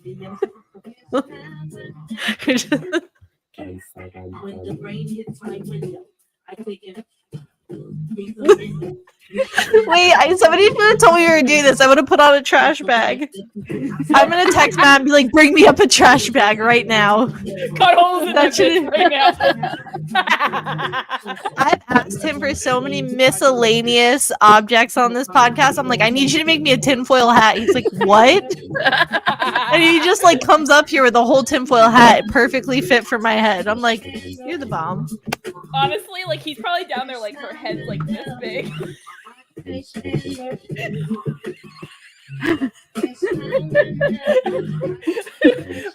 When the rain hits my window, I take it. Wait, somebody should have told me you were doing this. I would have put on a trash bag. I'm gonna text Matt and be like, "Bring me up a trash bag right now." Cut holes in that bitch right now. I've asked him for so many miscellaneous objects on this podcast. I'm like, I need you to make me a tinfoil hat. He's like, what? And he just like comes up here with a whole tinfoil hat, perfectly fit for my head. I'm like, you're the bomb. Honestly, like he's probably down there, like her head's like this big.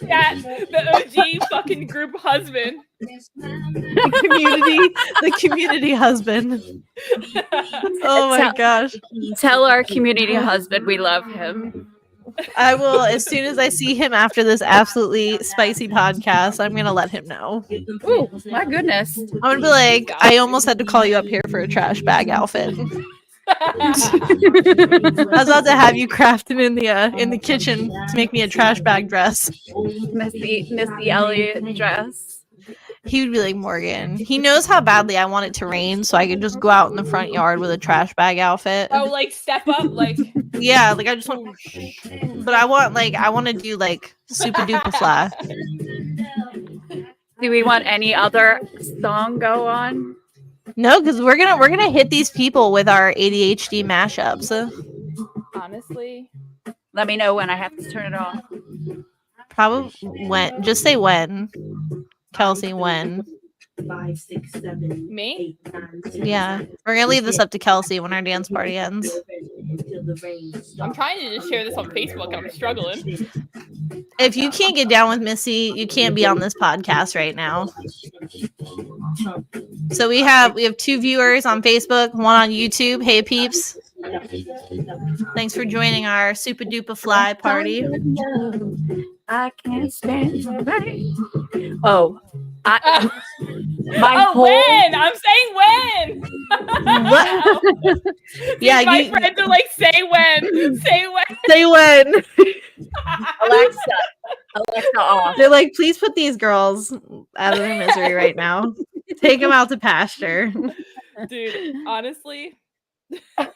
Yeah, the OG fucking group husband. The community husband. Oh my gosh. Tell our community husband we love him. I will, as soon as I see him after this absolutely spicy podcast, I'm going to let him know. Oh, my goodness. I'm going to be like, I almost had to call you up here for a trash bag outfit. I was about to have you crafted in the kitchen to make me a trash bag dress. Missy Elliott dress. He would be like, Morgan, he knows how badly I want it to rain, so I can just go out in the front yard with a trash bag outfit. Oh, like step up, like yeah, like I just want, but I want to do like super duper fly. Do we want any other song go on? No, because we're gonna hit these people with our ADHD mashups. Honestly, let me know when I have to turn it off. Probably when. Just say when. Kelsey, when? 5, 6, 7, me? 8, 9, 10. Yeah, we're gonna leave this up to Kelsey when our dance party ends. I'm trying to just share this on Facebook and I'm struggling. If you can't get down with Missy, you can't be on this podcast right now. So we have 2 viewers on Facebook, 1 on YouTube. Hey peeps. Thanks for joining our super duper fly party. I can't stand the rain. Oh, when? I'm saying when. What? Yeah, my friends are like, say when. Say when. Say when. Alexa off. They're like, please put these girls out of their misery right now. Take them out to pasture. Dude, honestly. I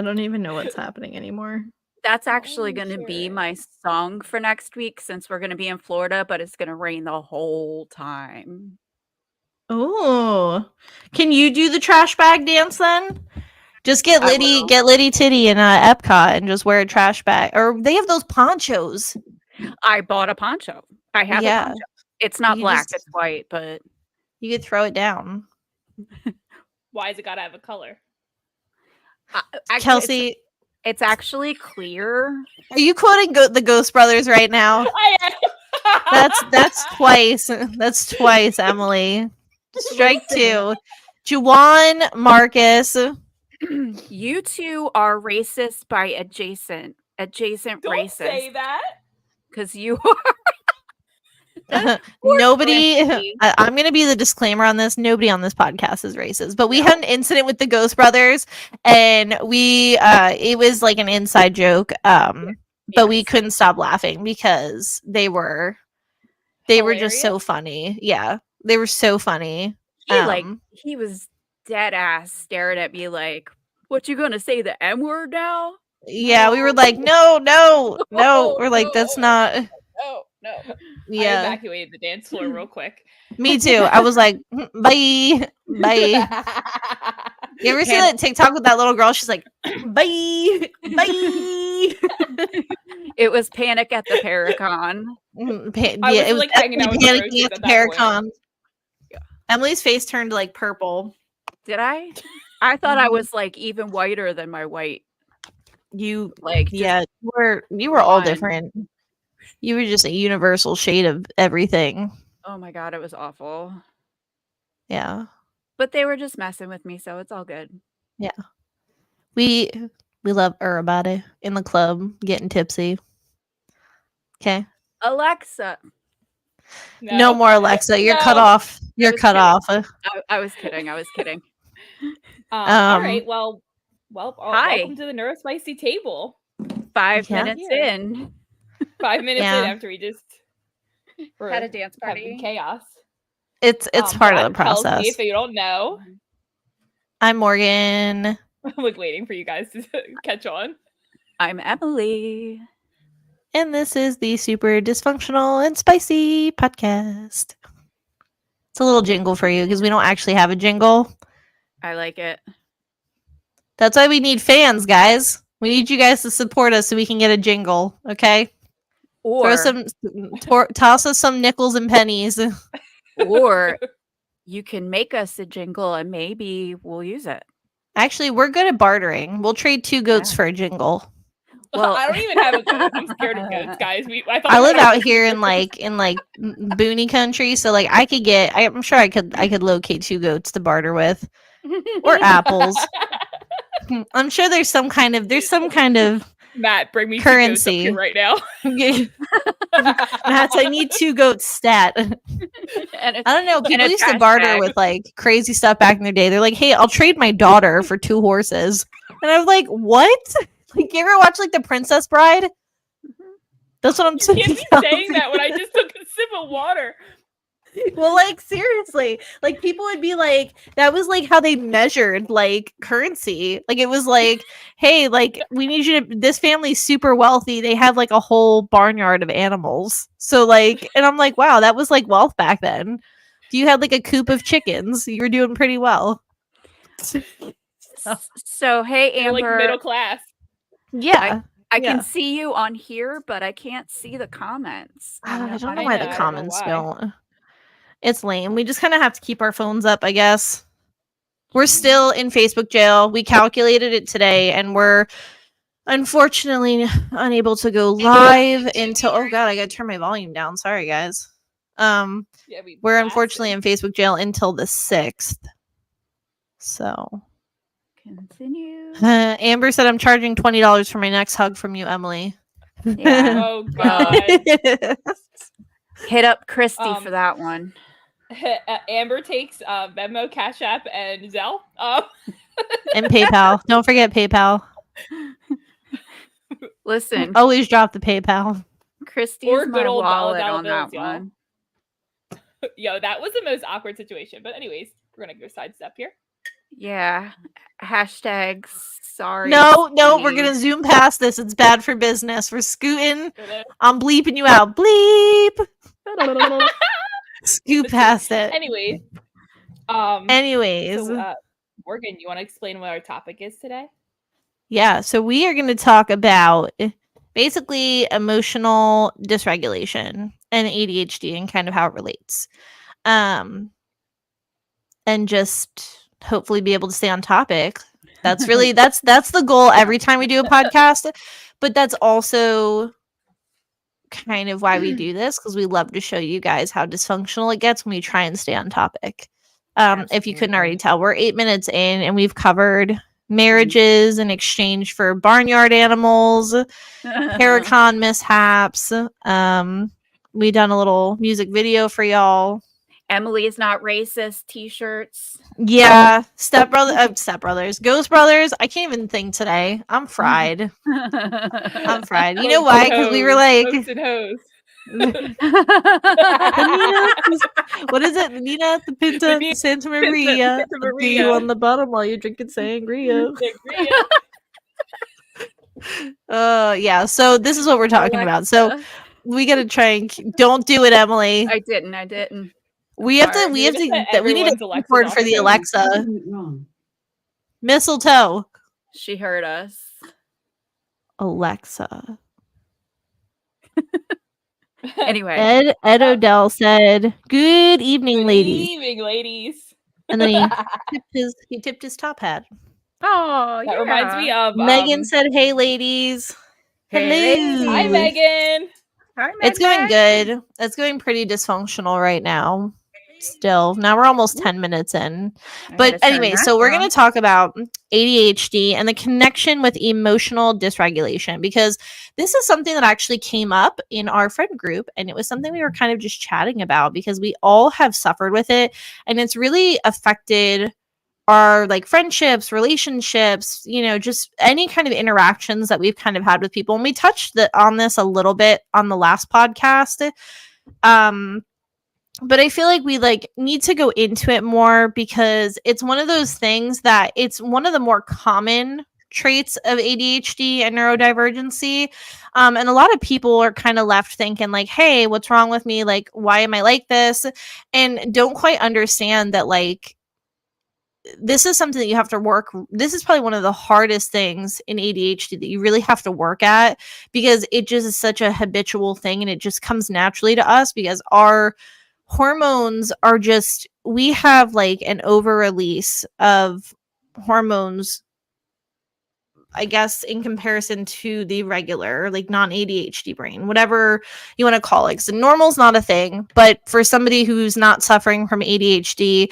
don't even know what's happening anymore. That's actually going to be my song for next week since we're going to be in Florida, but it's going to rain the whole time. Oh, can you do the trash bag dance then? Just get Liddy Titty in Epcot and just wear a trash bag. Or they have those ponchos. I bought a poncho. I have a poncho. It's not black, it's white, but you could throw it down. Why has it got to have a color? Actually, Kelsey, it's actually clear. Are you quoting the Ghost Brothers right now? I am. That's twice. That's twice, Emily. Strike 2. Juwan, Marcus. You two are racist by adjacent Don't racist. Say that. Because you Nobody. I'm going to be the disclaimer on this. Nobody on this podcast is racist. But we had an incident with the Ghost Brothers, and we it was like an inside joke. But we couldn't stop laughing because they were just so funny. Yeah, they were so funny. He was dead ass staring at me like, "What you gonna say, the M word now?" Yeah, we were like, no. We're like, that's not. No. Yeah. I evacuated the dance floor real quick. Me too. I was like, bye. You ever see that TikTok with that little girl? She's like, bye. It was Panic at the Paracon. It was like panicking at the Paracon. Yeah. Emily's face turned like purple. Did I? I thought I was like even whiter than my white. You were all different. You were just a universal shade of everything. Oh my god, it was awful. Yeah. But they were just messing with me, so it's all good. Yeah. We love everybody in the club getting tipsy. Okay. Alexa. No more Alexa. You're cut off. You're cut off. I was kidding. All right. Well, hi. Welcome to the NeuroSpicy Table. 5 minutes in. 5 minutes Yeah. in after we just Had a dance having party. chaos. It's part of the I'm Kelsey, process. if you don't know. I'm Morgan. I'm like waiting for you guys to catch on. I'm Emily. And this is the Super Dysfunctional and Spicy podcast. It's a little jingle for you because we don't actually have a jingle. I like it. That's why we need fans, guys. We need you guys to support us so we can get a jingle, okay? Or Toss us some nickels and pennies. or you can make us a jingle and maybe we'll use it. Actually, we're good at bartering. We'll trade 2 goats for a jingle. Well, I don't even have a goat. I'm scared of goats, guys. I live out here in boony country, so like I could get. I'm sure I could locate 2 goats to barter with, or apples. I'm sure there's some kind of Matt, bring me currency 2 goats up here right now. Matt, I need 2 goats stat. and I don't know. People a used to trash barter bag. with like crazy stuff back in their day. They're like, "Hey, I'll trade my daughter for 2 horses," and I was like, "What?" Like, you ever watch like The Princess Bride? That's what I'm You saying. can't be saying that when I just took a sip of water. Well, like seriously, like people would be like, that was like how they measured like currency. Like it was like, hey, like we need you to. This family's super wealthy. They have like a whole barnyard of animals. So like, and I'm like, wow, that was like wealth back then. If you had like a coop of chickens, you were doing pretty well. So hey, You're like Amber, middle class. Yeah. I yeah. can see you on here, but I can't see the comments. I don't know I why know, the I don't know comments why. don't. It's lame. We just kind of have to keep our phones up, I guess. We're still in Facebook jail. We calculated it today, and we're unfortunately unable to go live until. Oh God, I gotta turn my volume down. Sorry, guys. Yeah, We're unfortunately in Facebook jail until the 6th. So, Continue. Amber said I'm charging $20 for my next hug from you, Emily. Yeah. Oh God. Hit up Christy for Um, that one. Amber takes Venmo, Cash App, and Zelle. And PayPal. Don't forget PayPal. Listen, Always drop the PayPal. Christy or is good my old dollar wallet on bills, that y'all. one. Yo, that was the most awkward situation. But anyways, we're gonna go sidestep here. Yeah. Hashtag sorry. No, we're Steve. gonna zoom past this. It's bad for business. We're scooting. Gonna- I'm bleeping you out. Bleep. Scoot past it. Anyways, Anyways, so, Morgan, you want to explain what our topic is today? yeah. So we are going to talk about basically emotional dysregulation and ADHD and kind of how it relates, and just hopefully be able to stay on topic. That's really that's the goal every time we do a podcast. But that's also kind of why we do this, because we love to show you guys how dysfunctional it gets when we try and stay on topic. If you couldn't already tell, we're 8 minutes in and we've covered marriages in exchange for barnyard animals, Paracon mishaps. We done a little music video for y'all. Emily is not racist t-shirts. Yeah, stepbrothers, ghost brothers. I can't even think today. I'm fried. I'm fried. You know why? Because we were like, Hoes and hoes. what is it? Nina, the Pinta, Nina, Santa Maria. Santa I'll be you Maria. on the bottom while you're drinking sangria. Sangria. Yeah. So this is what we're talking about. So we gotta try and don't do it, Emily. I didn't. We have sorry. to. We You're have gonna to. set We need a everyone's Alexas word off for the too. Alexa. Mistletoe. She heard us. Alexa. Anyway. Ed Odell said, "Good evening, Good ladies," evening, ladies. and then he tipped his top hat. Oh, That reminds me of Megan said, "Hey, ladies." Hey, Hello. Hi, Megan. Hi, It's going Meg. good. It's going pretty dysfunctional right now. Still, now we're almost 10 minutes in. I But gotta turn anyway, that so we're down. going to talk about ADHD and the connection with emotional dysregulation, because this is something that actually came up in our friend group, and it was something we were kind of just chatting about because we all have suffered with it, and it's really affected our like friendships, relationships, you know, just any kind of interactions that we've kind of had with people. And we touched on this a little bit on the last podcast. But I feel like we like need to go into it more because it's one of those things that it's one of the more common traits of ADHD and neurodivergency. And a lot of people are kind of left thinking like, hey, what's wrong with me? Like, why am I like this? And don't quite understand that like this is something that you have to work. This is probably one of the hardest things in ADHD that you really have to work at because it just is such a habitual thing and it just comes naturally to us because our hormones are just, we have like an over release of hormones, I guess, in comparison to the regular, like non-ADHD brain, whatever you want to call it. So normal's not a thing, but for somebody who's not suffering from ADHD,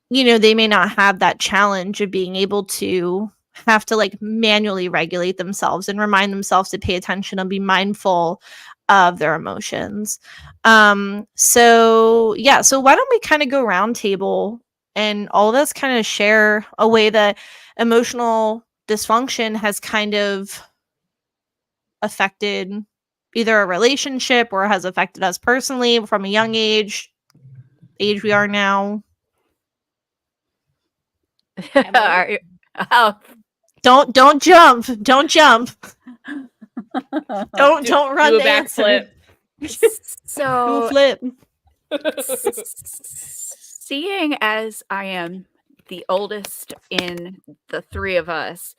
you know, they may not have that challenge of being able to have to like manually regulate themselves and remind themselves to pay attention and be mindful of their emotions. So yeah, so why don't we kind of go round table and all of us kind of share a way that emotional dysfunction has kind of affected either a relationship or has affected us personally from a young age we are now. Oh, Don't jump. Don't jump. Don't run do a the answer. backflip. Do a so flip. seeing as I am the oldest in the three of us,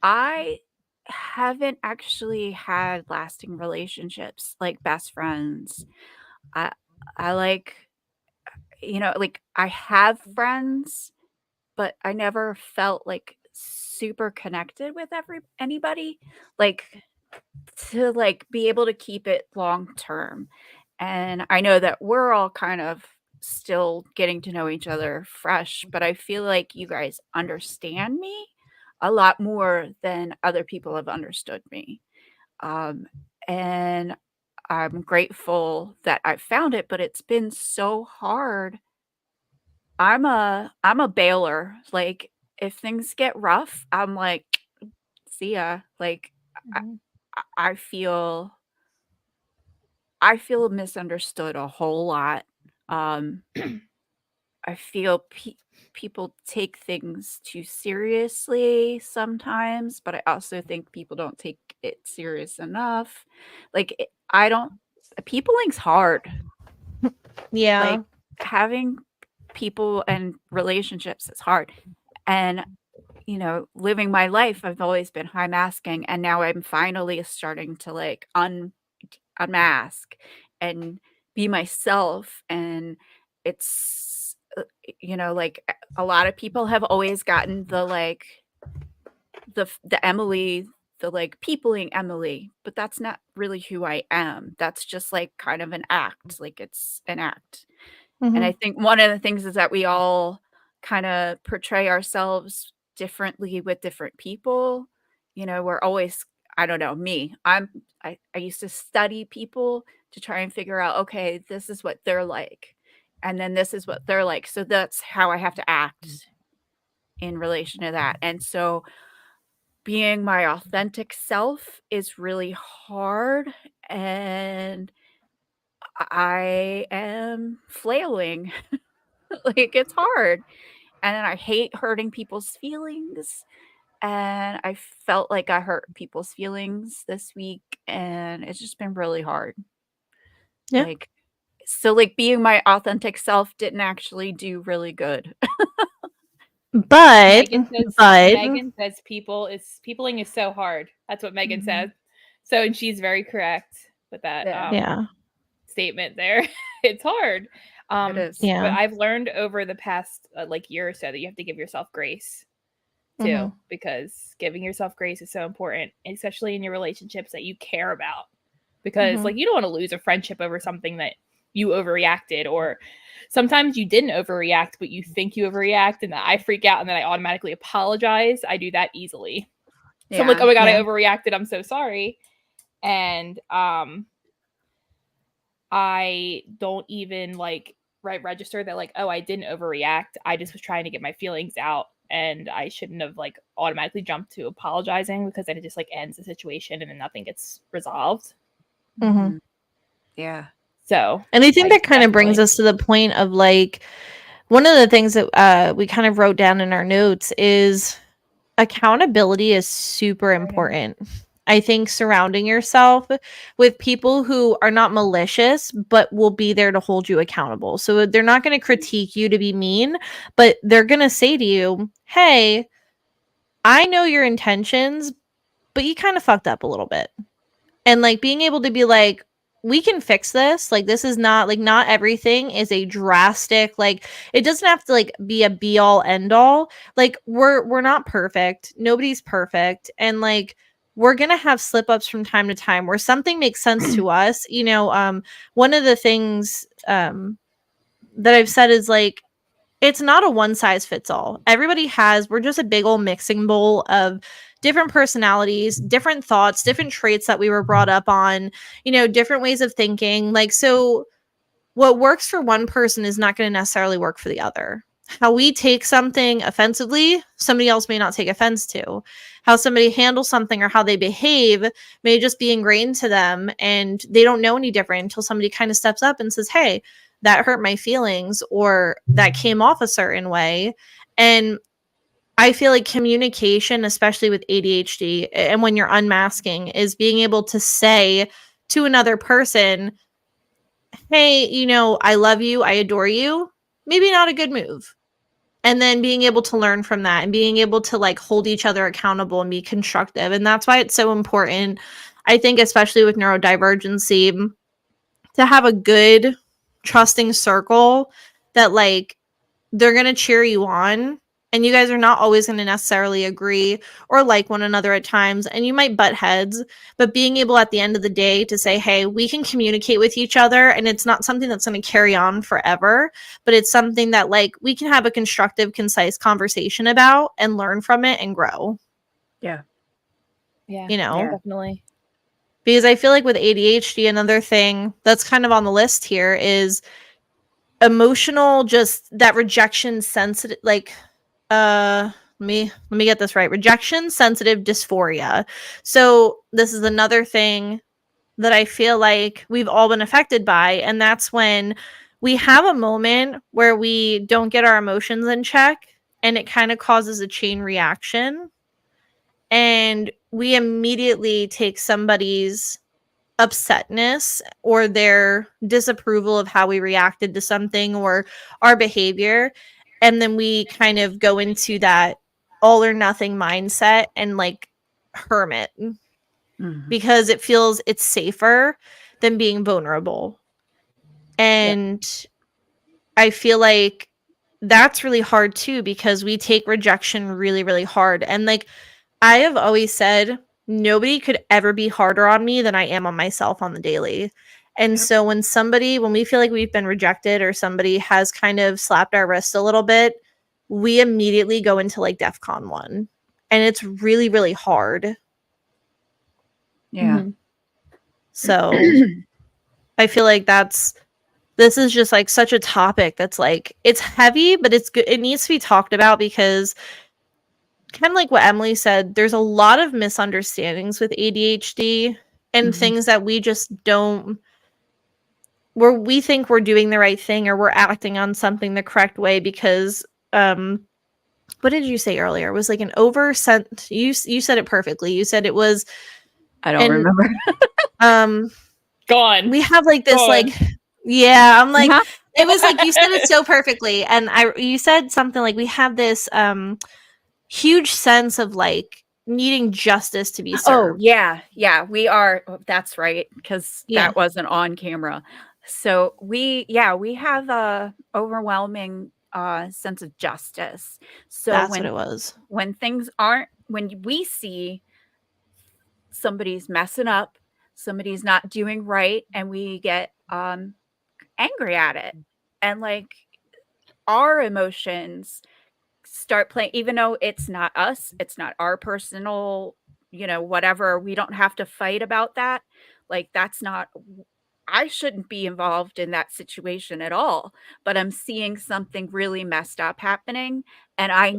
I haven't actually had lasting relationships like best friends. I like, you know, like I have friends, but I never felt like super connected with anybody, like to like be able to keep it long term. And I know that we're all kind of still getting to know each other fresh, but I feel like you guys understand me a lot more than other people have understood me. And I'm grateful that I found it, but it's been so hard. I'm a bailer. Like if things get rough, I'm like, see ya. Like I feel misunderstood a whole lot. I feel people take things too seriously sometimes, but I also think people don't take it serious enough. Like I don't. Peopling's hard. Yeah. Like having people and relationships is hard. And you know, living my life, I've always been high masking, and now I'm finally starting to like unmask and be myself. And it's you know, like a lot of people have always gotten the like the Emily, the like peopling Emily, but that's not really who I am. That's just like kind of an act. Like it's an act. And I think one of the things is that we all kind of portray ourselves differently with different people. You know, we're always, I don't know, me. I used to study people to try and figure out, okay, this is what they're like. And then this is what they're like. So that's how I have to act in relation to that. And so being my authentic self is really hard. And I am flailing. Like it's hard. And then I hate hurting people's feelings. And I felt like I hurt people's feelings this week. And it's just been really hard. Yeah. Like, so like being my authentic self didn't actually do really good. But Megan says peopling is so hard. That's what Megan says. So, and she's very correct with that yeah. statement there. It's hard. It is. Yeah. But I've learned over the past like year or so that you have to give yourself grace too, because giving yourself grace is so important, especially in your relationships that you care about. Because like you don't want to lose a friendship over something that you overreacted, or sometimes you didn't overreact, but you think you overreact, and that I freak out and then I automatically apologize. I do that easily. So I'm like, oh my God, I overreacted. I'm so sorry. And I don't even like register that like, oh, I didn't overreact. I just was trying to get my feelings out, and I shouldn't have like automatically jumped to apologizing, because then it just like ends the situation and then nothing gets resolved. Mhm. Yeah. So, And I think like, that kind of brings definitely. us to the point of like one of the things that we kind of wrote down in our notes is accountability is super important. I think surrounding yourself with people who are not malicious, but will be there to hold you accountable. So they're not going to critique you to be mean, but they're going to say to you, hey, I know your intentions, but you kind of fucked up a little bit. And like being able to be like, we can fix this. Like, this is not like, not everything is a drastic, like, it doesn't have to like be a be all end all. Like, we're not perfect. Nobody's perfect. And like, we're gonna have slip ups from time to time where something makes sense to us. One of the things that I've said is like, it's not a one size fits all. We're just a big old mixing bowl of different personalities, different thoughts, different traits that we were brought up on, different ways of thinking. Like, so what works for one person is not going to necessarily work for the other. How we take something offensively, somebody else may not take offense to. How somebody handles something or how they behave may just be ingrained to them, and they don't know any different until somebody kind of steps up and says, hey, that hurt my feelings, or that came off a certain way. And I feel like communication, especially with ADHD and when you're unmasking, is being able to say to another person, hey, I love you, I adore you. Maybe not a good move. And then being able to learn from that and being able to like hold each other accountable and be constructive. And that's why it's so important, I think, especially with neurodivergency, to have a good, trusting circle that like they're going to cheer you on. And you guys are not always going to necessarily agree or like one another at times. And you might butt heads, but being able at the end of the day to say, hey, we can communicate with each other. And it's not something that's going to carry on forever, but it's something that like we can have a constructive, concise conversation about and learn from it and grow. Yeah. Yeah, Yeah. definitely. Because I feel like with ADHD, another thing that's kind of on the list here is emotional, just that rejection sensitive, like let me get this right. Rejection sensitive dysphoria. So this is another thing that I feel like we've all been affected by, and that's when we have a moment where we don't get our emotions in check, and it kind of causes a chain reaction, and we immediately take somebody's upsetness or their disapproval of how we reacted to something or our behavior, and then we kind of go into that all or nothing mindset and like hermit because it feels it's safer than being vulnerable. And I feel like that's really hard too, because we take rejection really, really hard. And like I have always said, nobody could ever be harder on me than I am on myself on the daily. And so when we feel like we've been rejected or somebody has kind of slapped our wrist a little bit, we immediately go into like DEFCON 1. And it's really, really hard. Yeah. Mhm. So I feel like this is just like such a topic that's like, it's heavy, but it's good. It needs to be talked about because kind of like what Emily said, there's a lot of misunderstandings with ADHD and things that we just don't, where we think we're doing the right thing or we're acting on something the correct way because, what did you say earlier? It was like an you said it perfectly. You said it was, I don't remember. Gone. We have like this, Gone. like, yeah, I'm like, Uh-huh. it was like, you said it so perfectly. And you said something like, we have this, huge sense of like needing justice to be Oh, served. yeah. Yeah. We are. That's right. Because Yeah. that wasn't on camera. So we have a overwhelming sense of justice. So That's what it was. when we see somebody's messing up, somebody's not doing right, and we get angry at it, and like our emotions start playing, even though it's not us, it's not our personal, whatever, we don't have to fight about that. Like, that's not I shouldn't be involved in that situation at all, but I'm seeing something really messed up happening, and I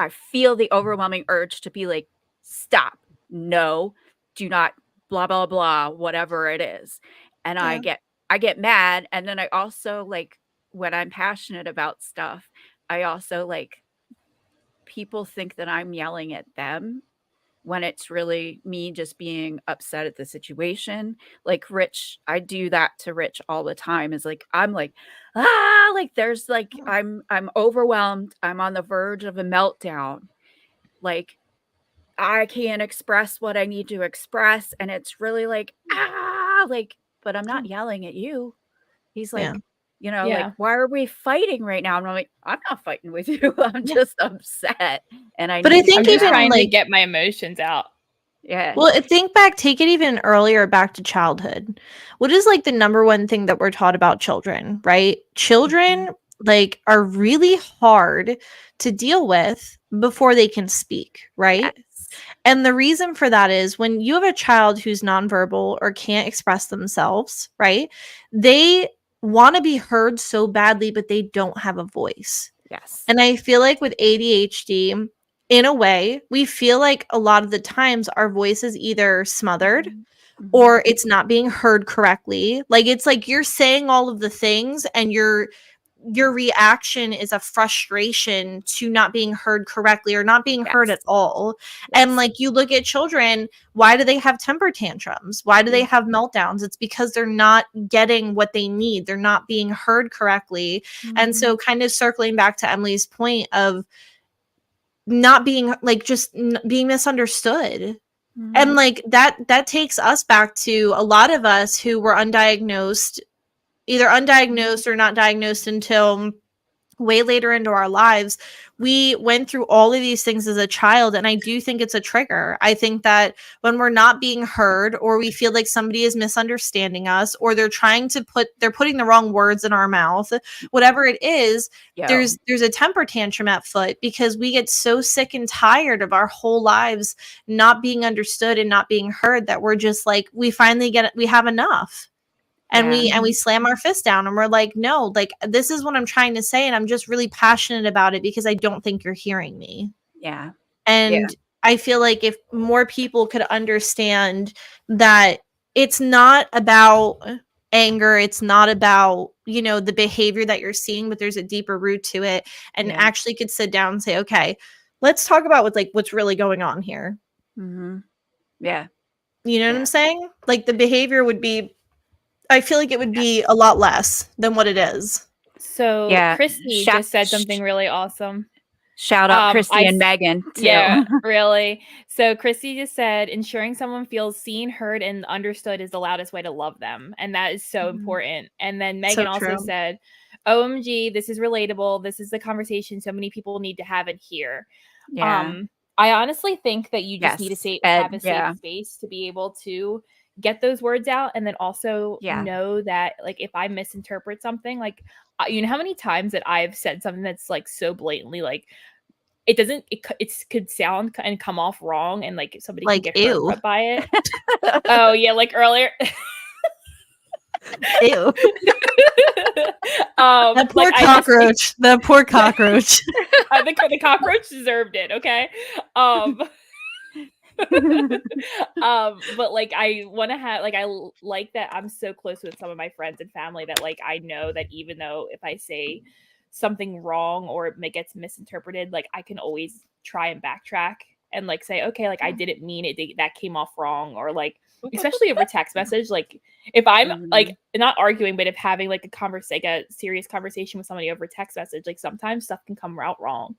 feel the overwhelming urge to be like, stop, no, do not, blah, blah, blah, whatever it is. And Yeah. I get mad. And then I also like, when I'm passionate about stuff, I also like, people think that I'm yelling at them when it's really me just being upset at the situation. Like Rich, I do that to Rich all the time. Is like, I'm like, like there's like, I'm overwhelmed. I'm on the verge of a meltdown. Like I can't express what I need to express. And it's really like, like, but I'm not yelling at you. He's like, Yeah. like, why are we fighting right now? And I'm like, I'm not fighting with you. I'm just upset. And I But I need to think I'm get just even, trying to like- get my emotions out. Yeah. Well, take it even earlier back to childhood. What is like the number one thing that we're taught about children, right? Children like are really hard to deal with before they can speak, right? Yes. And the reason for that is when you have a child who's nonverbal or can't express themselves, right? They want to be heard so badly, but they don't have a voice. Yes. And I feel like with ADHD, in a way, we feel like a lot of the times our voice is either smothered Mhm. or it's not being heard correctly. Like it's like you're saying all of the things and your reaction is a frustration to not being heard correctly or not being heard at Yes. all. Yes. And like you look at children, why do they have temper tantrums? Why do they have meltdowns? It's because they're not getting what they need. They're not being heard correctly. And so kind of circling back to Emily's point of not being like just being misunderstood. And like that takes us back to a lot of us who were undiagnosed, either undiagnosed or not diagnosed until way later into our lives. We went through all of these things as a child, and I do think it's a trigger. I think that when we're not being heard, or we feel like somebody is misunderstanding us, or they're putting the wrong words in our mouth, whatever it is, there's a temper tantrum at foot because we get so sick and tired of our whole lives not being understood and not being heard that we're just like, we have enough. And we slam our fist down and we're like, no, like this is what I'm trying to say. And I'm just really passionate about it because I don't think you're hearing me. Yeah. And I feel like if more people could understand that it's not about anger, it's not about, the behavior that you're seeing, but there's a deeper root to it, and actually could sit down and say, okay, let's talk about what's really going on here. Yeah. You know what I'm saying? Like the behavior would be, I feel like it would be a lot less than what it is. So Yeah. Christy just said something really awesome. Shout out Christy and Megan too. Yeah, really. So Christy just said ensuring someone feels seen, heard, and understood is the loudest way to love them. And that is so important. And then Megan also said, OMG, this is relatable. This is the conversation so many people need to have and hear. Yeah. I honestly think that you just need to have a safe space to be able to get those words out, and then also know that like if I misinterpret something, like you know how many times that I've said something that's like so blatantly like it could sound and come off wrong, and like somebody like can get ew hurt by it. Oh yeah, like earlier. Ew. That poor cockroach. That poor cockroach. The cockroach deserved it. Okay. But like I want to have like I like that I'm so close with some of my friends and family that like I know that even though if I say something wrong or it gets misinterpreted, like I can always try and backtrack and like say, okay, like I didn't mean it, that came off wrong, or like especially over text message, like if I'm like not arguing, but if having like a serious conversation with somebody over text message, like sometimes stuff can come out wrong.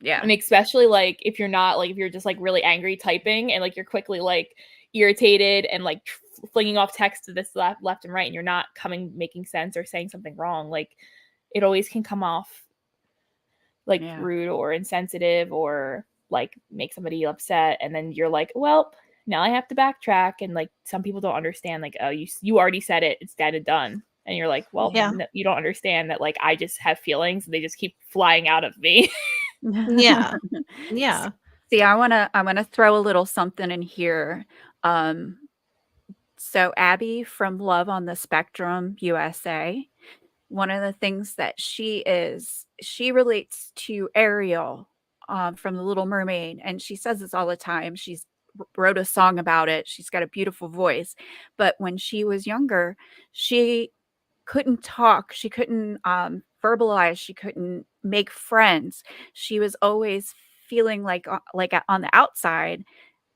Yeah. And especially like if you're not like if you're just like really angry typing and like you're quickly like irritated and like flinging off text to this left and right, and you're not making sense or saying something wrong, like it always can come off like rude or insensitive or like make somebody upset, and then you're like, well, now I have to backtrack, and like some people don't understand like, oh, you already said it, it's dead and done. And you're like, well, no, you don't understand that like I just have feelings and they just keep flying out of me. Yeah. See, I want to throw a little something in here. So Abby from Love on the Spectrum USA, one of the things that she relates to Ariel from The Little Mermaid, and she says this all the time. She's wrote a song about it. She's got a beautiful voice, but when she was younger, she couldn't talk. She couldn't verbalize. She couldn't make friends. She was always feeling like on the outside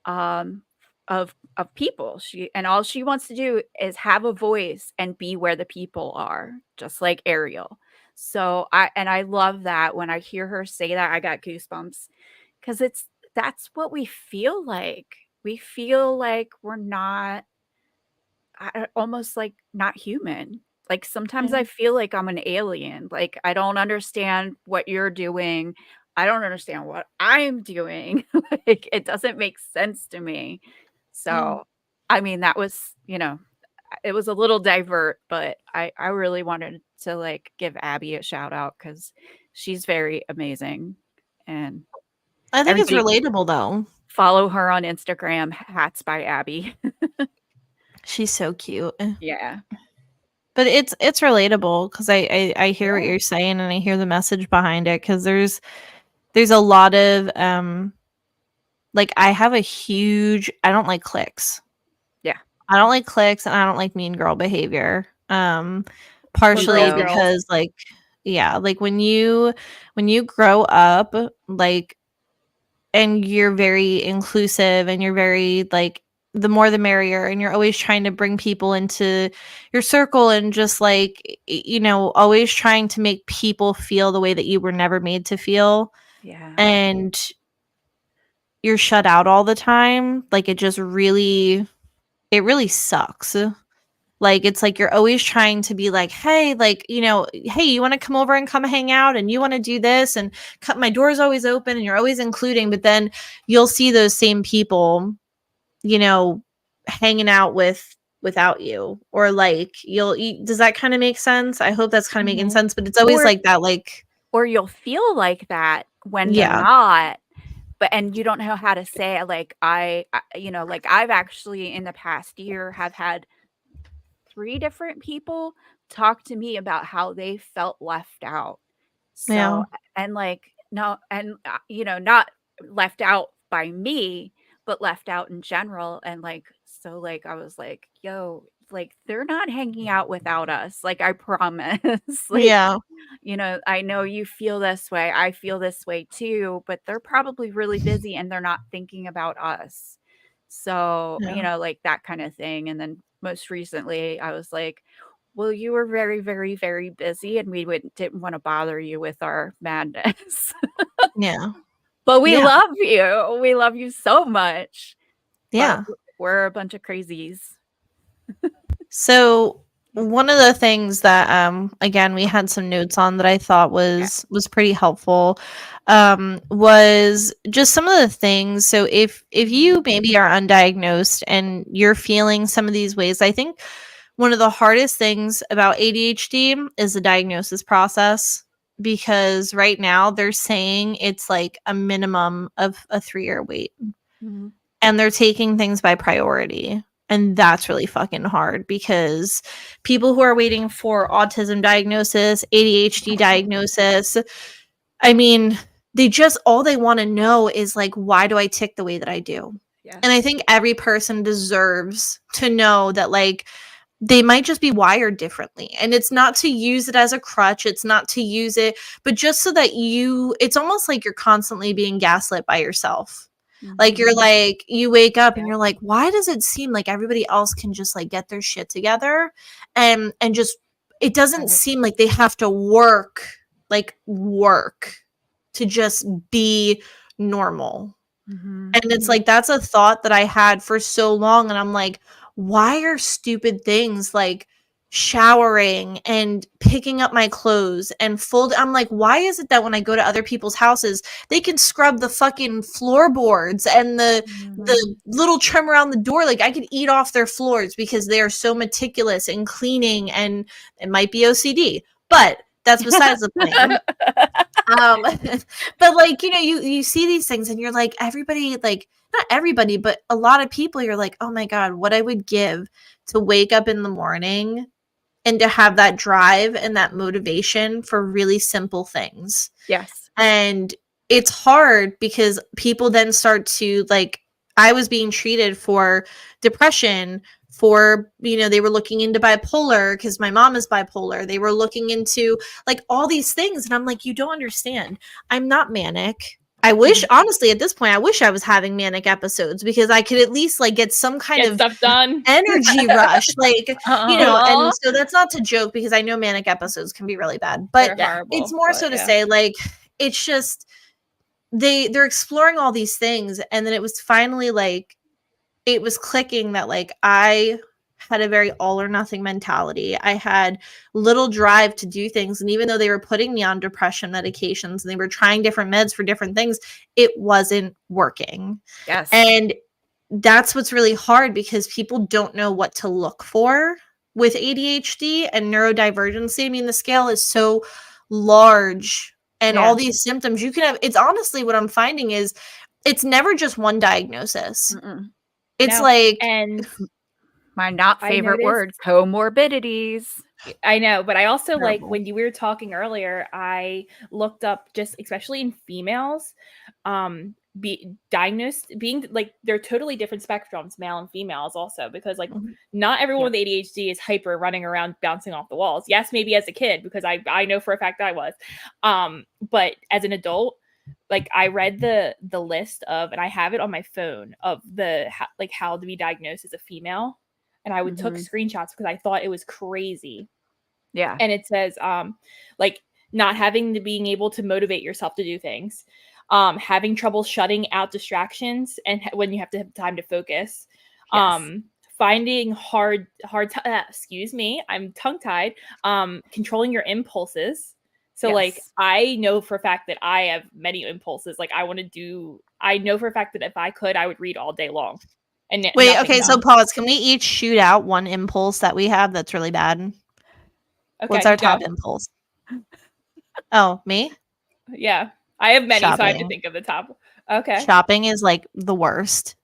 um, of people. And all she wants to do is have a voice and be where the people are, just like Ariel. So I love that. When I hear her say that, I got goosebumps, because that's what we feel like. We feel like we're not almost like not human. Like sometimes I feel like I'm an alien. Like I don't understand what you're doing. I don't understand what I'm doing. Like it doesn't make sense to me. So, I mean, that was, it was a little divert, but I really wanted to like give Abby a shout out because she's very amazing. And I think it's everybody relatable though. follow her on Instagram, Hats by Abby. She's so cute. Yeah. But it's relatable because I hear what Yeah. you're saying and I hear the message behind it, because there's a lot of like I have a huge I don't like clicks. Yeah. I don't like clicks and I don't like mean girl behavior. Partially Girl. because like like when you grow up like and you're very inclusive and you're very like the more the merrier, and you're always trying to bring people into your circle and just like always trying to make people feel the way that you were never made to feel, Yeah. and you're shut out all the time, like it really sucks. Like it's like you're always trying to be like, hey, like, hey, you want to come over and come hang out and you want to do this and my door's always open, and you're always including, but then you'll see those same people hanging out without you, or like does that kind of make sense? I hope that's kind of making Mhm. sense, but it's always Or- like that, like Or you'll feel like that when they're Yeah. not, and you don't know how to say it. Like like I've actually in the past year have had 3 different people talk to me about how they felt left out. So, Yeah. and like, no, and not left out by me, but left out in general. And like, so like, I was like, yo, like, they're not hanging out without us. Like, I promise. Like, Yeah. I know you feel this way. I feel this way too, but they're probably really busy and they're not thinking about us. So, Yeah. like that kind of thing. And then most recently, I was like, well, you were very, very, very busy, and we didn't want to bother you with our madness. Yeah. But we Yeah. love you. We love you so much. Yeah. But we're a bunch of crazies. So one of the things that again we had some notes on that I thought was pretty helpful was just some of the things. So if you maybe are undiagnosed and you're feeling some of these ways, I think one of the hardest things about ADHD is the diagnosis process, because right now they're saying it's like a minimum of a 3-year wait. Mm-hmm. And they're taking things by priority. And that's really fucking hard, because people who are waiting for autism diagnosis, ADHD diagnosis, I mean, all they want to know is like, why do I tick the way that I do? Yeah. And I think every person deserves to know that like they might just be wired differently. And it's not to use it as a crutch. It's not to use it, but just so that it's almost like you're constantly being gaslit by yourself. Like you're like, you wake up and you're like, why does it seem like everybody else can just like get their shit together and just, it doesn't seem like they have to work to just be normal. Mm-hmm. And it's like, that's a thought that I had for so long. And I'm like, why are stupid things like showering and picking up my clothes and I'm like, why is it that when I go to other people's houses, they can scrub the fucking floorboards and the little trim around the door? Like I could eat off their floors because they are so meticulous in cleaning, and it might be OCD, but That's besides the point. But like, you see these things and you're like, everybody, like, not everybody, but a lot of people, you're like, oh my God, what I would give to wake up in the morning and to have that drive and that motivation for really simple things. Yes. And it's hard because people then start to, like, I was being treated for depression, for, they were looking into bipolar because my mom is bipolar. They were looking into like all these things. And I'm like, you don't understand. I'm not manic. I wish, honestly, at this point, I wish I was having manic episodes because I could at least like get some kind Get of stuff done. energy rush. Like, Aw. and so that's not to joke because I know manic episodes can be really bad, but They're horrible, it's more but so to yeah. say, like, it's just, they're exploring all these things. And then it was finally like, it was clicking that like I had a very all or nothing mentality. I had little drive to do things. And even though they were putting me on depression medications and they were trying different meds for different things, it wasn't working. Yes. And that's what's really hard because people don't know what to look for with ADHD and neurodivergency. I mean, the scale is so large and all these symptoms you can have. It's honestly what I'm finding is it's never just one diagnosis. Mm-mm. It's No. like, And My not I favorite noticed- word, comorbidities. I know, but I also like Terrible. when you were talking earlier, I looked up just especially in females, be diagnosed being like they're totally different spectrums, male and females also, because like not everyone with ADHD is hyper running around bouncing off the walls. Yes, maybe as a kid, because I know for a fact I was. But as an adult, like I read the list of, and I have it on my phone of how to be diagnosed as a female. And I took screenshots because I thought it was crazy. Yeah. And it says, like not being able to motivate yourself to do things, having trouble shutting out distractions and when you have to have time to focus, finding hard, excuse me, I'm tongue tied, controlling your impulses. So like, I know for a fact that I have many impulses. Like I know for a fact that if I could, I would read all day long. And wait, okay, so pause. Can we each shoot out one impulse that we have that's really bad? Okay, what's our go. top impulse? Oh, me? Yeah, I have many, Shopping. so I have to think of the top. Okay. Shopping is like the worst.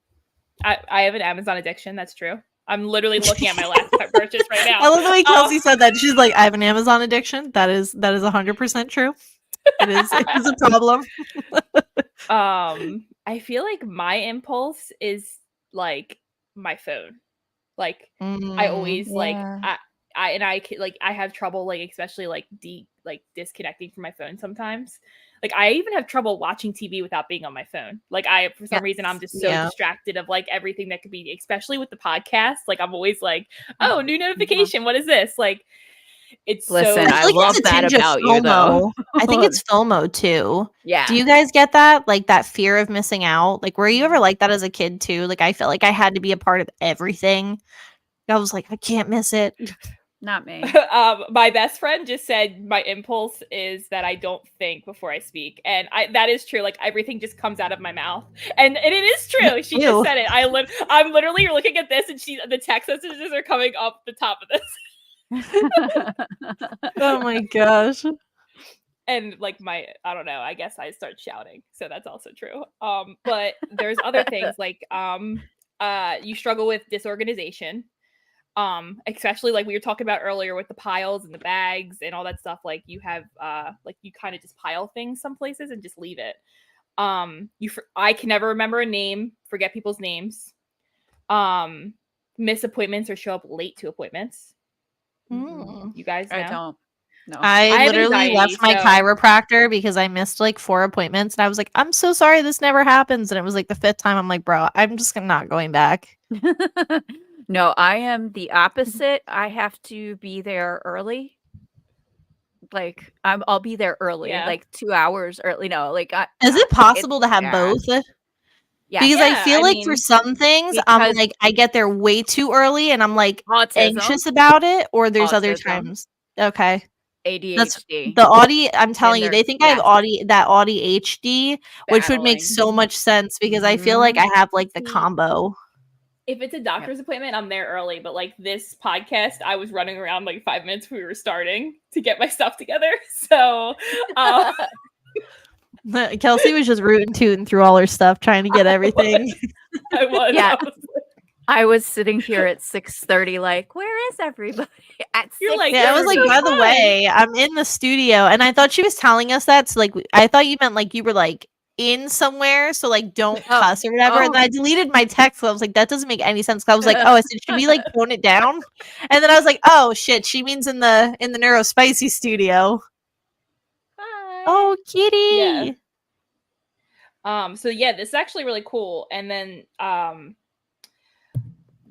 I have an Amazon addiction. That's true. I'm literally looking at my last purchase right now. I love the way Kelsey said that. She's like, I have an Amazon addiction. That is 100% true. It is a problem. I feel like my impulse is like my phone. Like I always like I have trouble like especially like disconnecting from my phone sometimes. Like I even have trouble watching TV without being on my phone. Like for some reason I'm just so distracted of like everything that could be, especially with the podcast. Like I'm always like, oh, new notification. What is this? Like it's I love that about you though. I think it's FOMO too. Yeah. Do you guys get that? Like that fear of missing out? Like were you ever like that as a kid too? Like I felt like I had to be a part of everything. I was like, I can't miss it. Not me. My best friend just said my impulse is that I don't think before I speak, and that is true. Like everything just comes out of my mouth, and it is true. She just said it. I'm literally looking at this, and the text messages are coming up the top of this. Oh my gosh. And like I don't know, I guess I start shouting, so that's also true. But there's other things like you struggle with disorganization, especially like we were talking about earlier with the piles and the bags and all that stuff. Like you have like you kind of just pile things some places and just leave it. I can never remember a name, forget people's names, miss appointments or show up late to appointments. You guys know? I don't. No. I literally left my chiropractor because I missed like 4 appointments and I was like, I'm so sorry this never happens. And it was like the 5th time. I'm like, bro, I'm just not going back. No, I am the opposite. I have to be there early. Like I'll be there early, like 2 hours early. No, like is it possible to have both? Yeah, because I feel like for some things, I'm like I get there way too early and I'm like anxious about it, or there's other times. Okay. ADHD. That's the I'm telling you, they think I have ADHD, which would make so much sense because I feel like I have like the combo. if it's a doctor's appointment, I'm there early. But like this podcast, I was running around like 5 minutes before we were starting to get my stuff together. So Kelsey was just rooting tooting through all her stuff, trying to get everything. I was. Yeah. I was I was sitting here at 6:30, like, where is everybody? At You're like, Yeah, I was like, by the way, I'm in the studio, and I thought she was telling us that. So like, I thought you meant like you were like in somewhere, so like don't cuss or whatever. And then I deleted my text. So I was like, that doesn't make any sense. 'Cause I was like, oh, I said, should we like tone it down? And then I was like, oh shit, she means in the NeuroSpicy studio. Hi. Oh, kitty. Yeah. So yeah, this is actually really cool. And then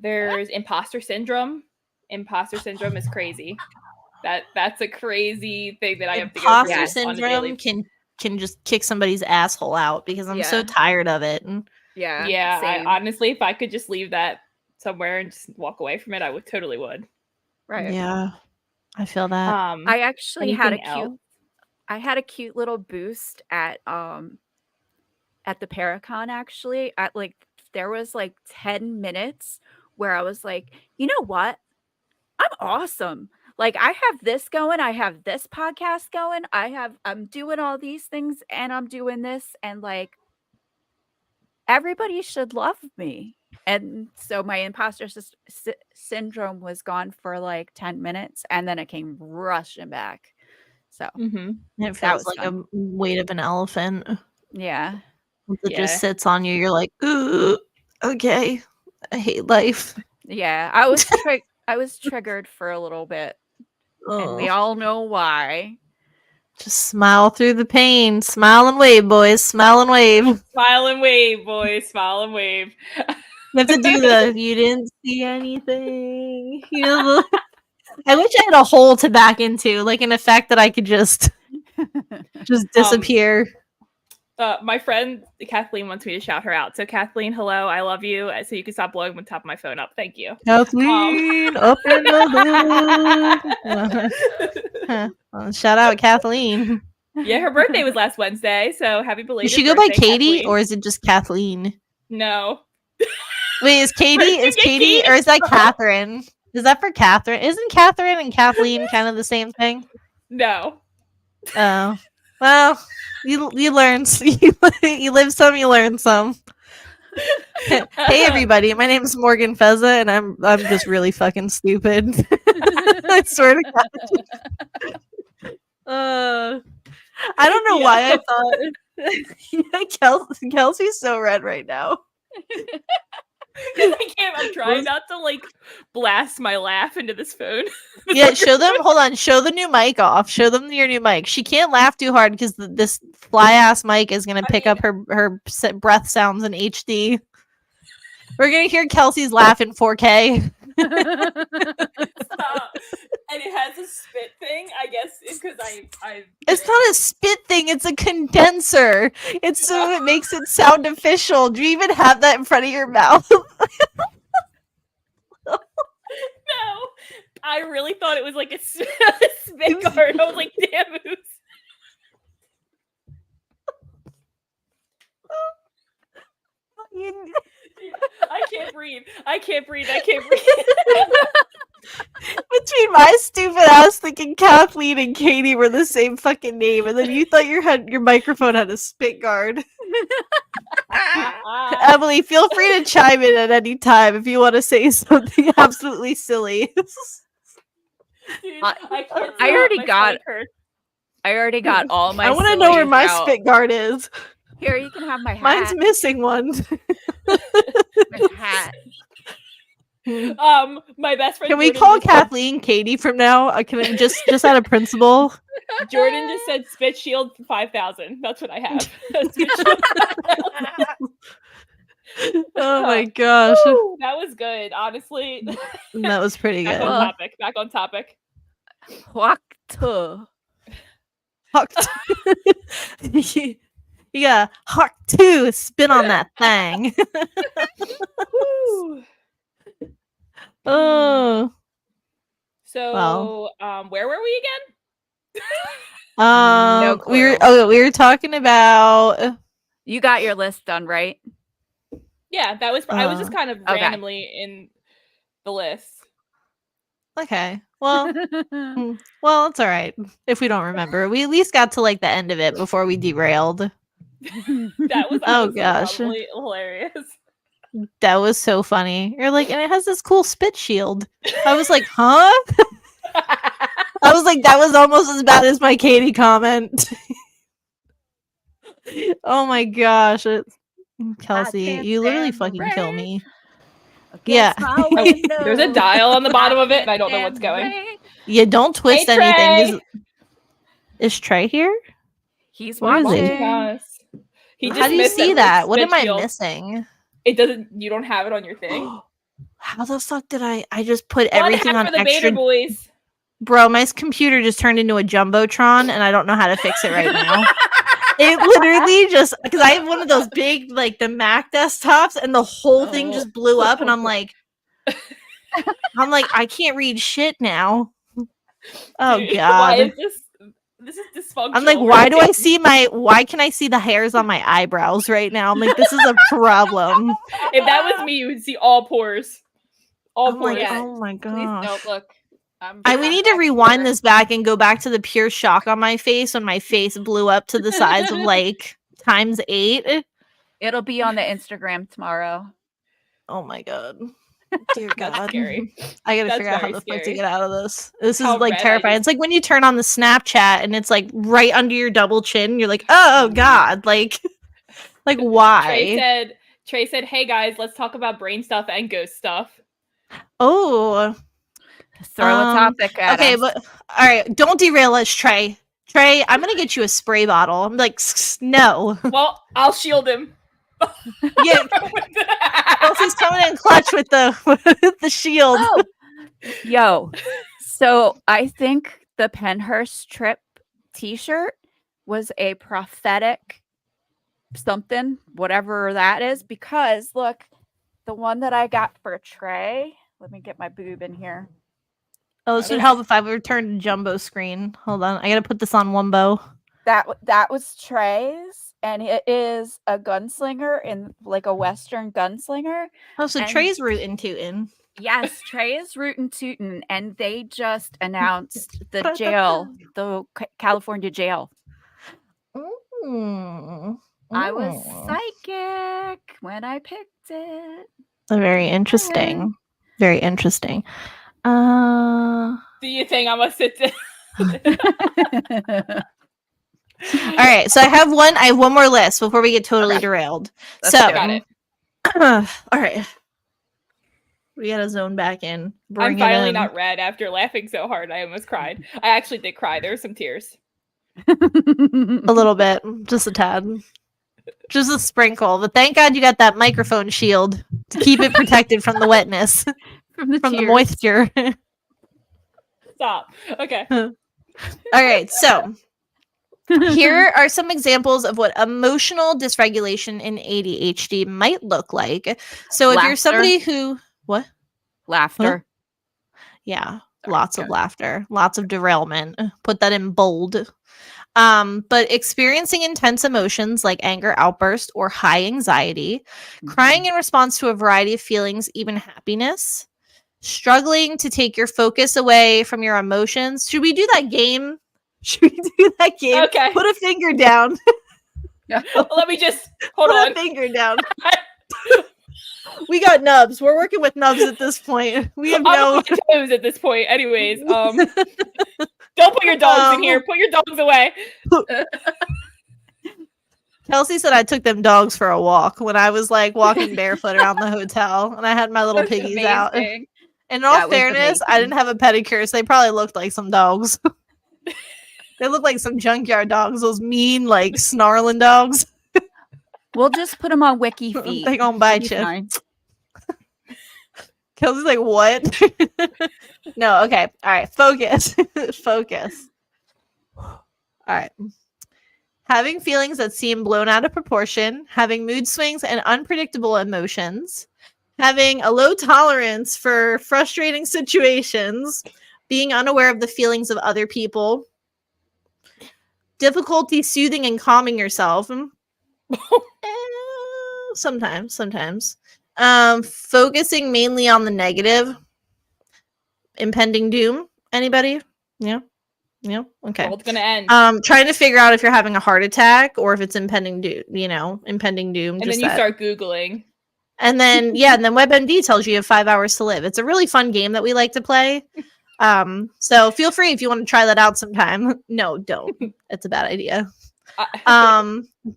there's imposter syndrome. Imposter syndrome is crazy. That's a crazy thing that I have to go through. Imposter on a syndrome daily- can just kick somebody's asshole out because I'm so tired of it. Yeah, same. honestly, if I could just leave that somewhere and just walk away from it, I would totally would. Right. Yeah, I feel that. I actually had a anything else? I had a cute little boost at the Paracon actually. At like there was like 10 minutes where I was like, you know what? I'm awesome. Like I have this going, I have this podcast going, I'm doing all these things and I'm doing this and like everybody should love me. And so my imposter syndrome was gone for like 10 minutes and then it came rushing back. So It feels like a weight of an elephant. yeah. It just sits on you. You're like, ooh, okay, I hate life. Yeah, I was triggered for a little bit, and we all know why. Just smile through the pain. Smile and wave, boys. Smile and wave. Smile and wave, boys. Smile and wave. You have to do the you didn't see anything. You know, I wish I had a hole to back into, like an effect that I could just disappear. My friend Kathleen wants me to shout her out. So Kathleen, hello, I love you. So you can stop blowing the top of my phone up. Thank you. Kathleen, up in the hood. Well, shout out Kathleen. Yeah, her birthday was last Wednesday, so happy belated. Does she go by birthday, Katie Kathleen. or is it just Kathleen? No. Wait, is Katie Where'd you get Katie or is that Catherine? Is that for Catherine? Isn't Catherine and Kathleen kind of the same thing? No. Oh, well, you learn. You live some, you learn some. Hey everybody, my name is Morgan Fezza, and I'm just really fucking stupid. I swear to God. I don't know why I thought Kelsey's so red right now. I'm trying not to like blast my laugh into this phone. Yeah, hold on, show the new mic off. Show them your new mic. She can't laugh too hard because this fly ass mic is gonna pick up her breath sounds in HD. We're gonna hear Kelsey's laugh in 4K. Stop. And it has a spit thing, I guess, because I It's not a spit thing, it's a condenser. It's so it makes it sound official. Do you even have that in front of your mouth? No, I really thought it was like a spit guard. I was like, damn, who's... I can't breathe. Between my stupid ass thinking Kathleen and Katie were the same fucking name, and then you thought your microphone had a spit guard. Emily, feel free to chime in at any time if you want to say something absolutely silly. Dude, I already got all my. I want to know where my out. spit guard is. Here, you can have my hat. Mine's missing one. My hat. My best friend. Can we Jordan call just Kathleen Katie from now? Can we just out of principle? said, Jordan just said spit shield 5,000. That's what I have. Spit shield 5,000. Oh my gosh, Woo, that was good. Honestly, that was pretty back good. on topic. What? Yeah, Hawk 2, spin on that thing. Woo. Oh. So, where were we again? No we clue. were talking about You got your list done, right? Yeah, that was. I was just Uh, kind of okay. randomly in the list. Okay. Well, well, it's all right if we don't remember. We at least got to like the end of it before we derailed. That was Oh, honestly gosh. probably hilarious. That was so funny. You're like, and it has this cool spit shield. I was like, huh? I was like, that was almost as bad as my Katie comment. Oh my gosh. Kelsey, can't you literally stand the fucking kill rain me. against Yeah. my There's a window. dial on the bottom of it, and I don't know Can't what's stand the going. rain. Yeah, don't twist Hey, anything. Trey! Is Trey here? He's Where is he? watching. Gosh. He How just do you missed see it. that? What Spit am I shield. missing? It doesn't. You don't have it on your thing. How the fuck did I just put One everything hat on for the extra? Beta boys. Bro, my computer just turned into a jumbotron and I don't know how to fix it right now. It literally just because I have one of those big like the Mac desktops and the whole thing just blew up and I'm like I can't read shit now. Oh Dude, why god. is this is dysfunctional. I'm like, why do I see why can I see the hairs on my eyebrows right now? I'm like, this is a problem. If that was me, you would see all pores. All I'm pores. like, Yeah. oh my Please gosh. don't look. We need to rewind this back and go back to the pure shock on my face when my face blew up to the size of like ×8. It'll be on the Instagram tomorrow. Oh my god. Dear That's God. scary. I gotta That's figure out how very the fuck to scary. get out of this. This is How like red I terrifying. just- It's like when you turn on the Snapchat and it's like right under your double chin. You're like, oh god, like why? Trey said, "Hey guys, let's talk about brain stuff and ghost stuff." Oh, Throw a topic at okay, us. but all right, don't derail us, Trey. Trey, I'm gonna get you a spray bottle. I'm like, no. Well, I'll shield him. Yeah, Kelsey's coming in clutch with the shield. Oh, yo. So I think the Pennhurst trip T-shirt was a prophetic something, whatever that is, because look, the one that I got for Trey. Let me get my boob in here. Oh, this would help if I returned to jumbo screen. Hold on, I gotta put this on Wumbo. That was Trey's, and it is a gunslinger in like a Western gunslinger. Oh, so And- Trey's rootin' tootin'. Yes, Trey is rootin' tootin', and they just announced the jail, the California jail. I was psychic when I picked it. Very interesting. Very interesting. Do you think I'm gonna sit down? All right, so I have one more list before we get totally Okay. derailed. Let's So, do Got it. all right, we gotta zone back in. Bring I'm it finally in. not red after laughing so hard. I almost cried. I actually did cry. There were some tears. A little bit, just a tad, just a sprinkle. But thank God you got that microphone shield to keep it protected from the wetness, from the from the tears. moisture. Stop. Okay. All right, so here are some examples of what emotional dysregulation in ADHD might look like. So if you're Laughter. somebody who Laughter. yeah, Sorry, lots go of ahead. laughter, lots of derailment. Put that in bold. But experiencing intense emotions like anger outburst or high anxiety, crying in response to a variety of feelings, even happiness, struggling to take your focus away from your emotions. Should we do that game? Should we do that game? Okay. Put a finger down. Let me just hold Put on. a finger down. We got nubs. We're working with nubs at this point. We have I'm no. on my toes at this point. Anyways, don't put your dogs in here. Put your dogs away. Kelsey said I took them dogs for a walk when I was like walking barefoot around the hotel, and I had my little That's piggies out. And amazing. in all That was fairness, I amazing. didn't have a pedicure, so they probably looked like some dogs. They looked like some junkyard dogs. Those mean, like snarling dogs. We'll just put them on wiki feet. They gonna bite It'll be you. fine. Kelsey's like, what? No, okay. All right. Focus. Focus. All right. Having feelings that seem blown out of proportion, having mood swings and unpredictable emotions, having a low tolerance for frustrating situations, being unaware of the feelings of other people, difficulty soothing and calming yourself, Sometimes. Focusing mainly on the negative. Impending doom. Anybody? Yeah. Okay. World's gonna end. Trying to figure out if you're having a heart attack or if it's impending doom. Impending doom. And just then you that. start Googling. And then WebMD tells you have 5 hours to live. It's a really fun game that we like to play. So feel free if you want to try that out sometime. No, don't. It's a bad idea.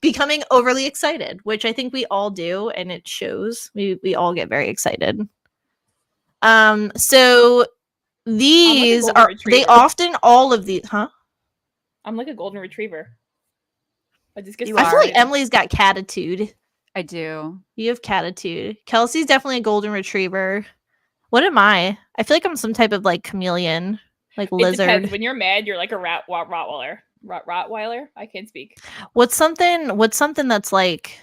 Becoming overly excited, which I think we all do, and it shows. We all get very excited. So these golden are retriever. all of these, huh? I'm like a golden retriever. I just get You I feel like excited. Emily's got catitude. I do. You have catitude. Kelsey's definitely a golden retriever. What am I? I feel like I'm some type of like chameleon, like It lizard. depends. When you're mad, you're like a Rottweiler. Rottweiler? I can't speak. What's something that's like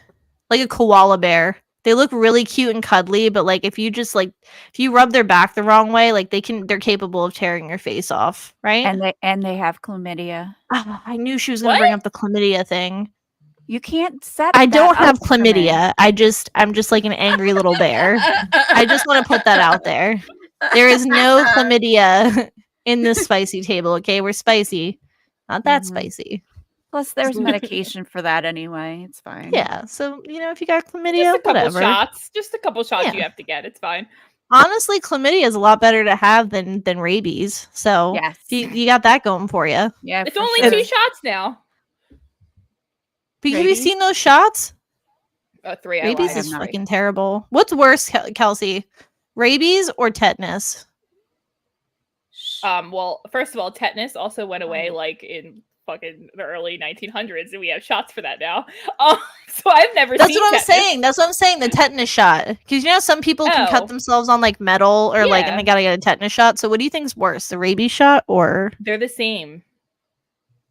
a koala bear? They look really cute and cuddly, but like if you rub their back the wrong way, like they're capable of tearing your face off, right? And they have chlamydia. I knew she was gonna bring up the chlamydia thing. You can't set. I that don't have up for me. chlamydia. I'm just like an angry little bear. I just want to put that out there. There is no chlamydia in this spicy table. Okay, we're spicy, not that spicy. Plus, there's medication for that anyway. It's fine. Yeah. So if you got chlamydia, Just a couple whatever. shots. Just a couple shots Yeah. you have to get. It's fine. Honestly, chlamydia is a lot better to have than rabies. So Yes. you got that going for you. Yeah. It's for only sure. 2 shots now. But have you Rabies? seen those shots? 3. Rabies have is not. fucking terrible. What's worse, Kelsey? Rabies or tetanus? Well, first of all, tetanus also went away like in fucking the early 1900s, and we have shots for that now. So I've never That's seen what I'm tetanus. saying. That's what I'm saying. The tetanus shot. Because some people can cut Oh. themselves on like metal or like, and Yeah. they gotta get a tetanus shot. So what do you think's worse, the rabies shot or? They're the same.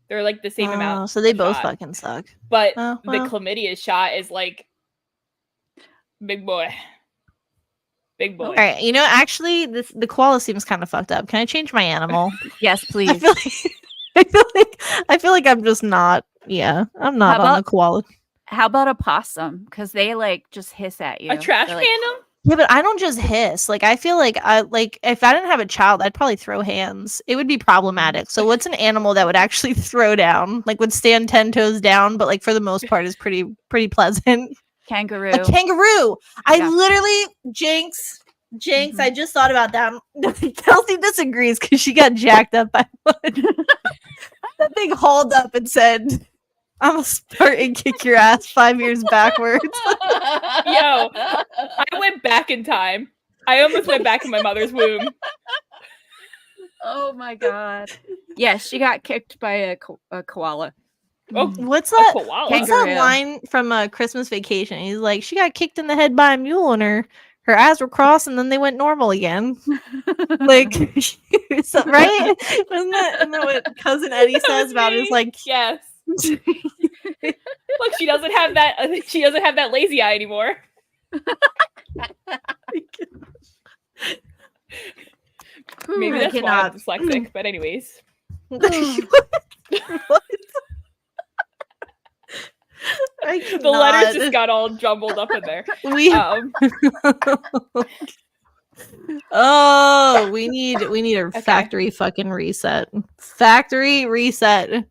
They're like the same amount. So they of both shot. fucking suck. But Oh, the well. chlamydia shot is like big boy. Big boy. All right. Actually, the koala seems kind of fucked up. Can I change my animal? Yes, I please. feel like I'm just not. Yeah, I'm not How on about- the koala. How about a possum? Because they like just hiss at you. A trash They're like, fandom? Yeah, but I don't just hiss. Like I feel like if I didn't have a child, I'd probably throw hands. It would be problematic. So what's an animal that would actually throw down? Like would stand 10 toes down, but like for the most part is pretty pleasant. Kangaroo. A kangaroo. I Yeah. literally Jinx. I just thought about that. Kelsey disagrees because she got jacked up by one. That thing hauled up and said, "I'm gonna start and kick your ass 5 years backwards." Yo, I went back in time. I almost went back in my mother's womb. Oh my god. Yes, she got kicked by a koala. Oh, What's a that? koala. What's that Kangaroo. line from Christmas Vacation? He's like, she got kicked in the head by a mule and her eyes were crossed and then they went normal again. Like, so, right? Isn't that what Cousin Eddie That says was about it? me. It's like, Yes. Look, she doesn't have that. She doesn't have that lazy eye anymore. Maybe I that's why I'm cannot. dyslexic. But anyways, What? I the letters cannot. just got all jumbled up in there. We oh, we need a factory fucking reset. Factory reset.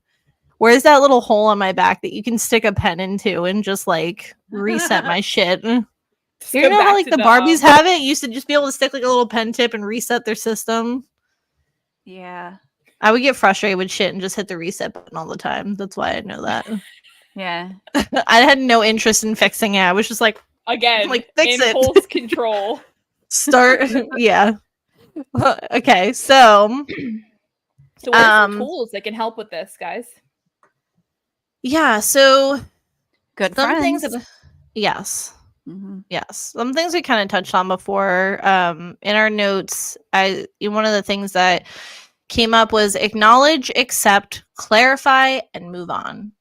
Where's that little hole on my back that you can stick a pen into and just like reset my shit? Just You go know how back like to the Barbies have it? You used to just be able to stick like a little pen tip and reset their system. Yeah. I would get frustrated with shit and just hit the reset button all the time. That's why I know that. Yeah. I had no interest in fixing it. I was just like, again. Like, fix it. impulse control. start. Yeah. Okay, so So, what are some tools that can help with this, guys? yeah, so Good some friends. things. Yes. Mhm. Yes, some things we kind of touched on before. In our notes, one of the things that came up was acknowledge, accept, clarify, and move on.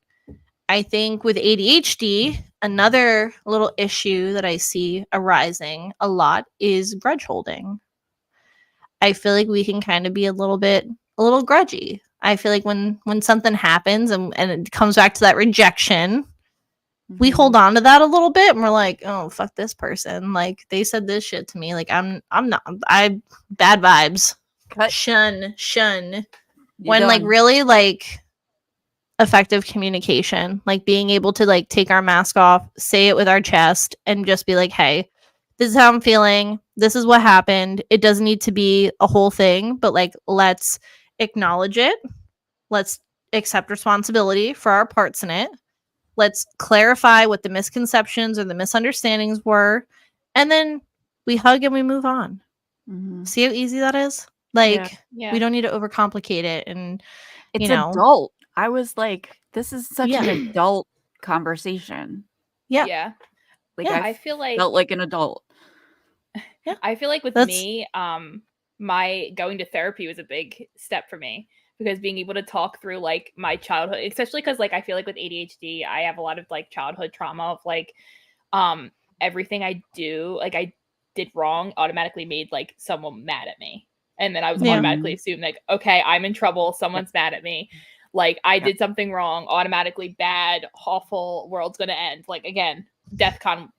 I think with ADHD, another little issue that I see arising a lot is grudge holding. I feel like we can kind of be a little grudgy. I feel like when something happens and it comes back to that rejection, we Mhm. hold on to that a little bit and we're like, oh, fuck this person. Like they said this shit to me. Like I'm not, bad vibes. Cut. Shun. You're When like done. really like effective communication, like being able to like take our mask off, say it with our chest, and just be like, hey, this is how I'm feeling. This is what happened. It doesn't need to be a whole thing, but like let's acknowledge it. Let's accept responsibility for our parts in it. Let's clarify what the misconceptions or the misunderstandings were. And then we hug and we move on. Mhm. See how easy that is? Like, Yeah. we don't need to overcomplicate it. And, It's you know, adult. I was like, this is such an Yeah. adult conversation. Yeah. Yeah. Like Yeah. I I feel like felt like an adult. I feel like with That's- me, my going to therapy was a big step for me because being able to talk through like my childhood, especially because like I feel like with ADHD, I have a lot of like childhood trauma of like everything I do, like I did wrong automatically made like someone mad at me. And then I was Yeah. automatically assumed like, okay, I'm in trouble, someone's mad at me. Like I did something wrong, automatically bad, awful, world's gonna end. Like again, DEFCON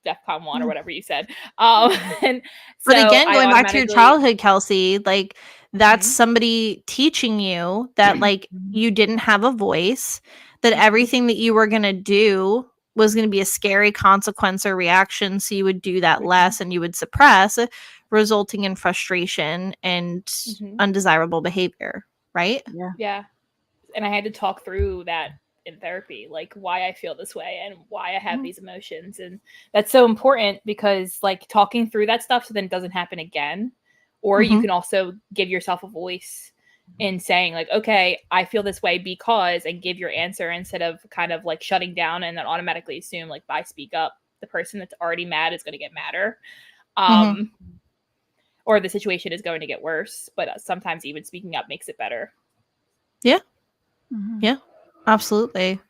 1 or whatever you said. And so But again, I going back to your automatically- childhood, Kelsey, like that's Mhm. somebody teaching you that like you didn't have a voice, that everything that you were going to do was going to be a scary consequence or reaction. So you would do that less and you would suppress, resulting in frustration and Mhm. undesirable behavior. Right? Yeah. And I had to talk through that in therapy, like why I feel this way and why I have these emotions. And that's so important because like talking through that stuff so then it doesn't happen again. Or you Mhm. can also give yourself a voice in saying like, okay, I feel this way because, and give your answer instead of kind of like shutting down and then automatically assume like by speak up, the person that's already mad is going to get madder. Or the situation is going to get worse. But sometimes even speaking up makes it better. Yeah. Mhm. Yeah. Absolutely.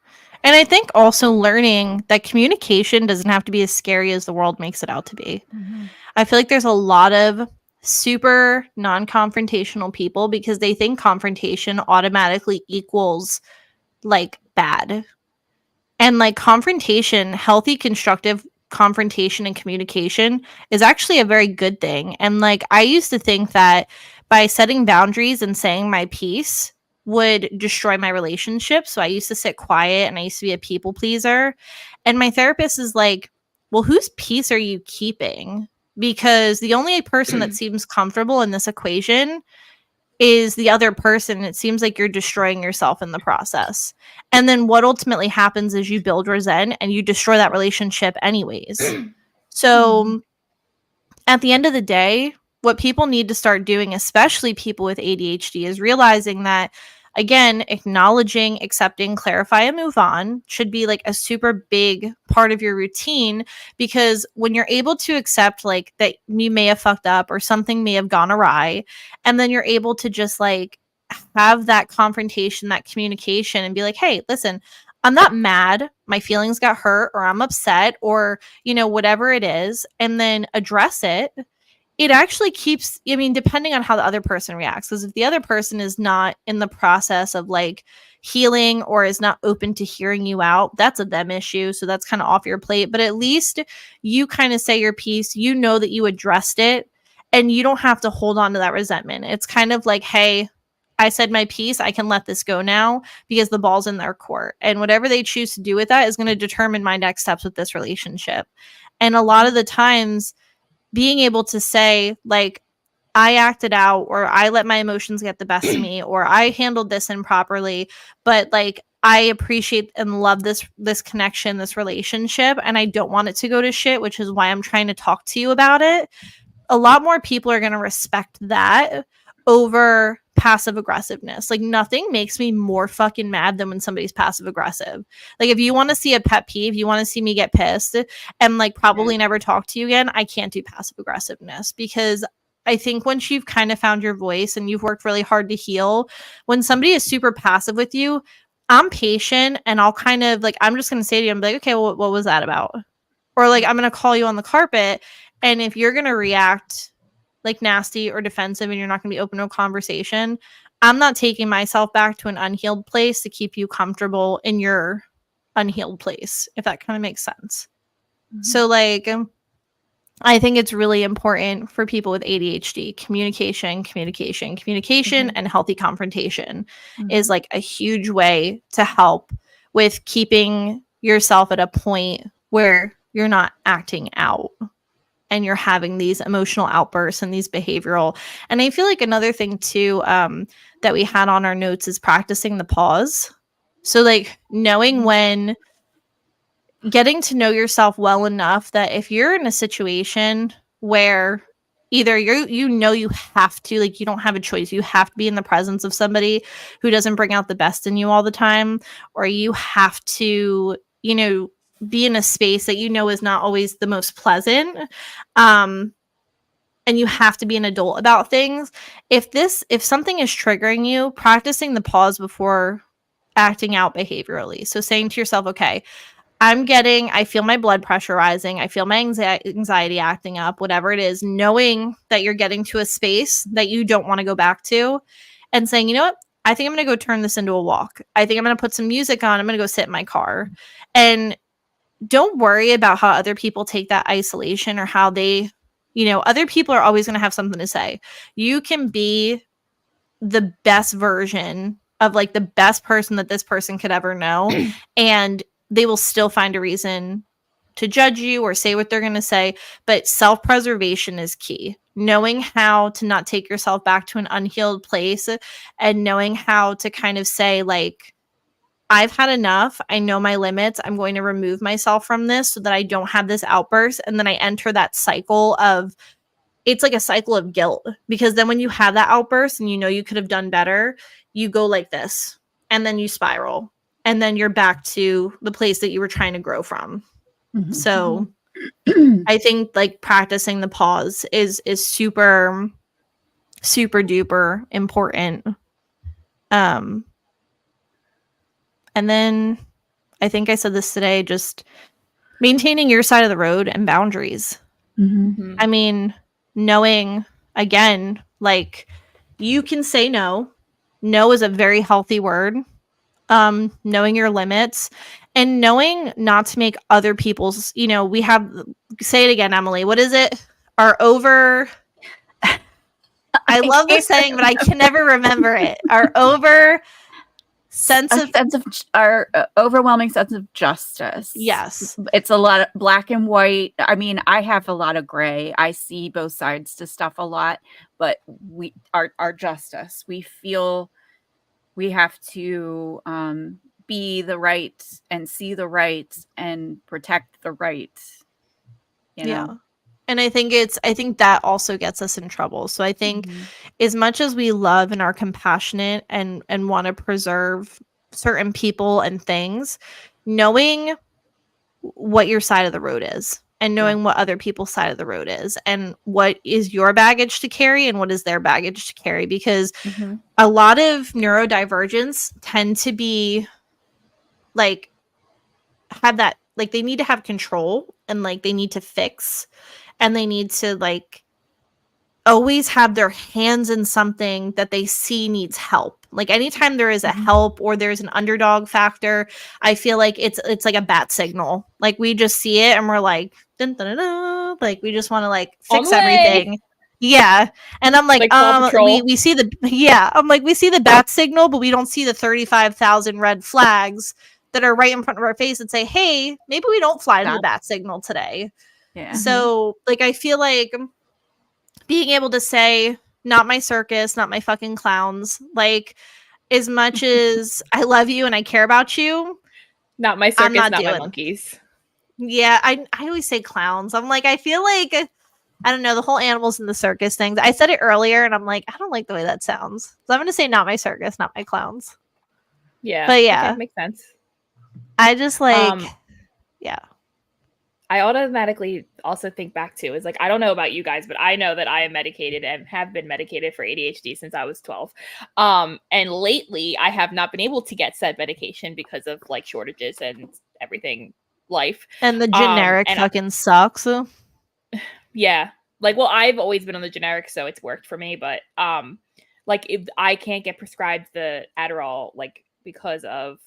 And I think also learning that communication doesn't have to be as scary as the world makes it out to be. Mhm. I feel like there's a lot of super non-confrontational people because they think confrontation automatically equals like bad. And like confrontation, healthy, constructive confrontation and communication is actually a very good thing. And like I used to think that by setting boundaries and saying my piece would destroy my relationship. So I used to sit quiet and I used to be a people pleaser. And my therapist is like, well, whose peace are you keeping? Because the only person that seems comfortable in this equation is the other person. It seems like you're destroying yourself in the process. And then what ultimately happens is you build resent and you destroy that relationship anyways. So at the end of the day, what people need to start doing, especially people with ADHD, is realizing that, again, acknowledging, accepting, clarify, and move on should be like a super big part of your routine. Because when you're able to accept like that you may have fucked up or something may have gone awry, and then you're able to just like have that confrontation, that communication, and be like, hey, listen, I'm not mad. My feelings got hurt, or I'm upset, or, you know, whatever it is, and then address it. It actually keeps, I mean, depending on how the other person reacts, because if the other person is not in the process of like healing or is not open to hearing you out, that's a them issue. So that's kind of off your plate. But at least you kind of say your piece, you know that you addressed it, and you don't have to hold on to that resentment. It's kind of like, hey, I said my piece. I can let this go now because the ball's in their court. And whatever they choose to do with that is going to determine my next steps with this relationship. And a lot of the times, being able to say, like, I acted out, or I let my emotions get the best of me, or I handled this improperly, but like, I appreciate and love this connection, this relationship, and I don't want it to go to shit, which is why I'm trying to talk to you about it. A lot more people are going to respect that over passive aggressiveness. Like nothing makes me more fucking mad than when somebody's passive aggressive. Like if you want to see a pet peeve, you want to see me get pissed and like probably never talk to you again, I can't do passive aggressiveness because I think once you've kind of found your voice and you've worked really hard to heal, when somebody is super passive with you, I'm patient and I'll kind of like, I'm just going to say to you, I'm like, okay, well, what was that about? Or like, I'm going to call you on the carpet. And if you're going to react like nasty or defensive and you're not going to be open to a conversation, I'm not taking myself back to an unhealed place to keep you comfortable in your unhealed place, if that kind of makes sense. So like I think it's really important for people with ADHD, communication, and healthy confrontation is like a huge way to help with keeping yourself at a point where you're not acting out and you're having these emotional outbursts and these behavioral. And I feel like another thing too, that we had on our notes is practicing the pause. So like knowing when, getting to know yourself well enough that if you're in a situation where either you have to, like, you don't have a choice, you have to be in the presence of somebody who doesn't bring out the best in you all the time, or you have to, be in a space that is not always the most pleasant, and you have to be an adult about things. If something is triggering you, practicing the pause before acting out behaviorally. So saying to yourself, okay, I feel my blood pressure rising. I feel my anxiety acting up, whatever it is, knowing that you're getting to a space that you don't want to go back to, and saying, you know what? I think I'm going to go turn this into a walk. I think I'm going to put some music on. I'm going to go sit in my car. And don't worry about how other people take that isolation or how they, other people are always going to have something to say. You can be the best version of like the best person that this person could ever know. And they will still find a reason to judge you or say what they're going to say. But self-preservation is key. Knowing how to not take yourself back to an unhealed place, and knowing how to kind of say, like, I've had enough. I know my limits. I'm going to remove myself from this so that I don't have this outburst. And then I enter that cycle of, it's like a cycle of guilt, because then when you have that outburst and you could have done better, you go like this and then you spiral. And then you're back to the place that you were trying to grow from. So I think like practicing the pause is super, super duper important. And then I think I said this today, just maintaining your side of the road and boundaries. I mean, knowing, again, like, you can say no. No is a very healthy word. Knowing your limits and knowing not to make other people's, we have, say it again, Emily, what is it? Our over, I love the saying, but I can never remember it. Our over our overwhelming sense of justice. Yes. It's a lot of black and white. I mean, I have a lot of gray. I see both sides to stuff a lot, but our justice, we feel we have to be the right and see the right and protect the right. Yeah. And I think that also gets us in trouble. So I think as much as we love and are compassionate and want to preserve certain people and things, knowing what your side of the road is and knowing what other people's side of the road is and what is your baggage to carry and what is their baggage to carry, because a lot of neurodivergents tend to be like, have that, like, they need to have control and like they need to fix and they need to like always have their hands in something that they see needs help. Like anytime there is a help or there's an underdog factor, I feel like it's like a bat signal. Like we just see it and we're like, dun, dun, dun, dun, like we just want to like fix everything. Yeah. And I'm like we see I'm like, we see the bat signal, but we don't see the 35,000 red flags that are right in front of our face and say, hey, maybe we don't fly to the bat signal today. Yeah. So like, I feel like being able to say, not my circus, not my fucking clowns, like, as much as I love you and I care about you, not my circus, not my monkeys. Yeah, I always say clowns. I'm like, I feel like, I don't know, the whole animals in the circus thing. I said it earlier and I'm like, I don't like the way that sounds. So I'm going to say not my circus, not my clowns. Yeah. But yeah. Okay, makes sense. I just like, yeah. I automatically also think back to is like, I don't know about you guys, but I know that I am medicated and have been medicated for ADHD since I was 12. And lately I have not been able to get said medication because of like shortages and everything life. And the generic fucking sucks. Yeah. Like, well, I've always been on the generic, so it's worked for me. But like if I can't get prescribed the Adderall, like because of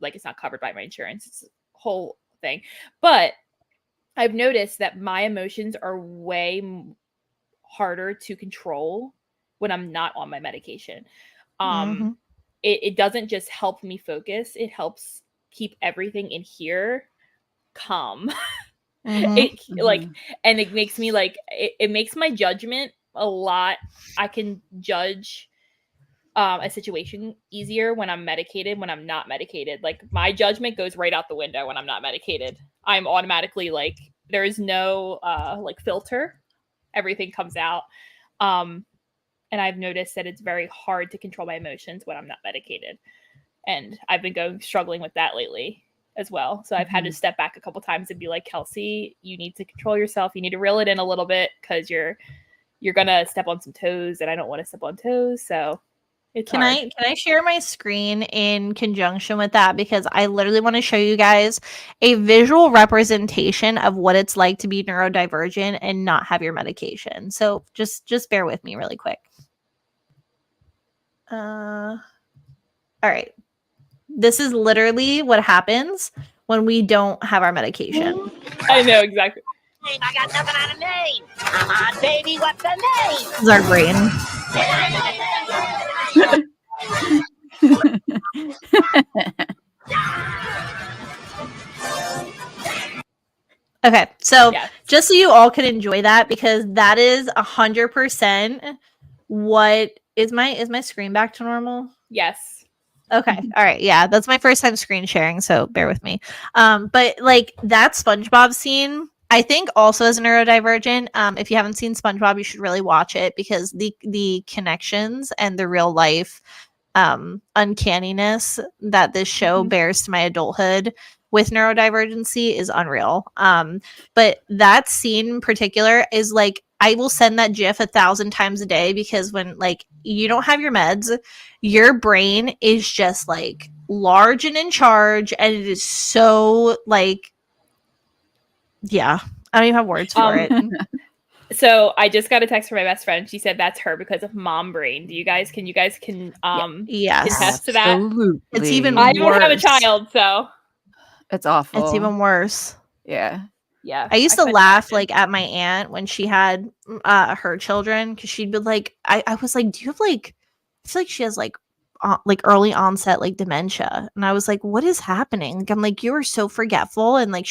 like it's not covered by my insurance. It's a whole thing. But I've noticed that my emotions are way harder to control when I'm not on my medication. It doesn't just help me focus, it helps keep everything in here calm. It like, and it makes me like, it makes my judgment a lot. I can judge a situation easier when I'm medicated. When I'm not medicated, like my judgment goes right out the window. When I'm not medicated, I'm automatically like, there is no like filter. Everything comes out. And I've noticed that it's very hard to control my emotions when I'm not medicated. And I've been struggling with that lately as well. So I've had to step back a couple times and be like, Kelsey, you need to control yourself. You need to reel it in a little bit, because you're gonna step on some toes, and I don't want to step on toes. So it's hard. Can I share my screen in conjunction with that? Because I literally want to show you guys a visual representation of what it's like to be neurodivergent and not have your medication. So just bear with me really quick. All right. This is literally what happens when we don't have our medication. I know exactly. I got nothing on a name. Come on, baby, what's the name? This is our brain. Okay, so just so you all can enjoy that, because that is 100% what is my screen back to normal? Yes. Okay. All right. Yeah, that's my first time screen sharing, so bear with me. But like that SpongeBob scene, I think also as a neurodivergent, if you haven't seen SpongeBob, you should really watch it, because the connections and the real life uncanniness that this show bears to my adulthood with neurodivergency is unreal. But that scene in particular is like, I will send that GIF 1,000 times a day, because when like you don't have your meds, your brain is just like large and in charge, and it is so like, yeah, I don't even have words for it. So I just got a text from my best friend. She said that's her because of mom brain. Do you guys can yes, attest to that? Absolutely. It's even I don't have a worse. child, so It's awful. It's even worse. Yeah. Yeah. I used to couldn't laugh imagine. like at my aunt when she had her children, because she'd be like, I was like, do you have like, I feel like she has like early onset like dementia, and I was like, what is happening? Like, I'm like, you are so forgetful, and like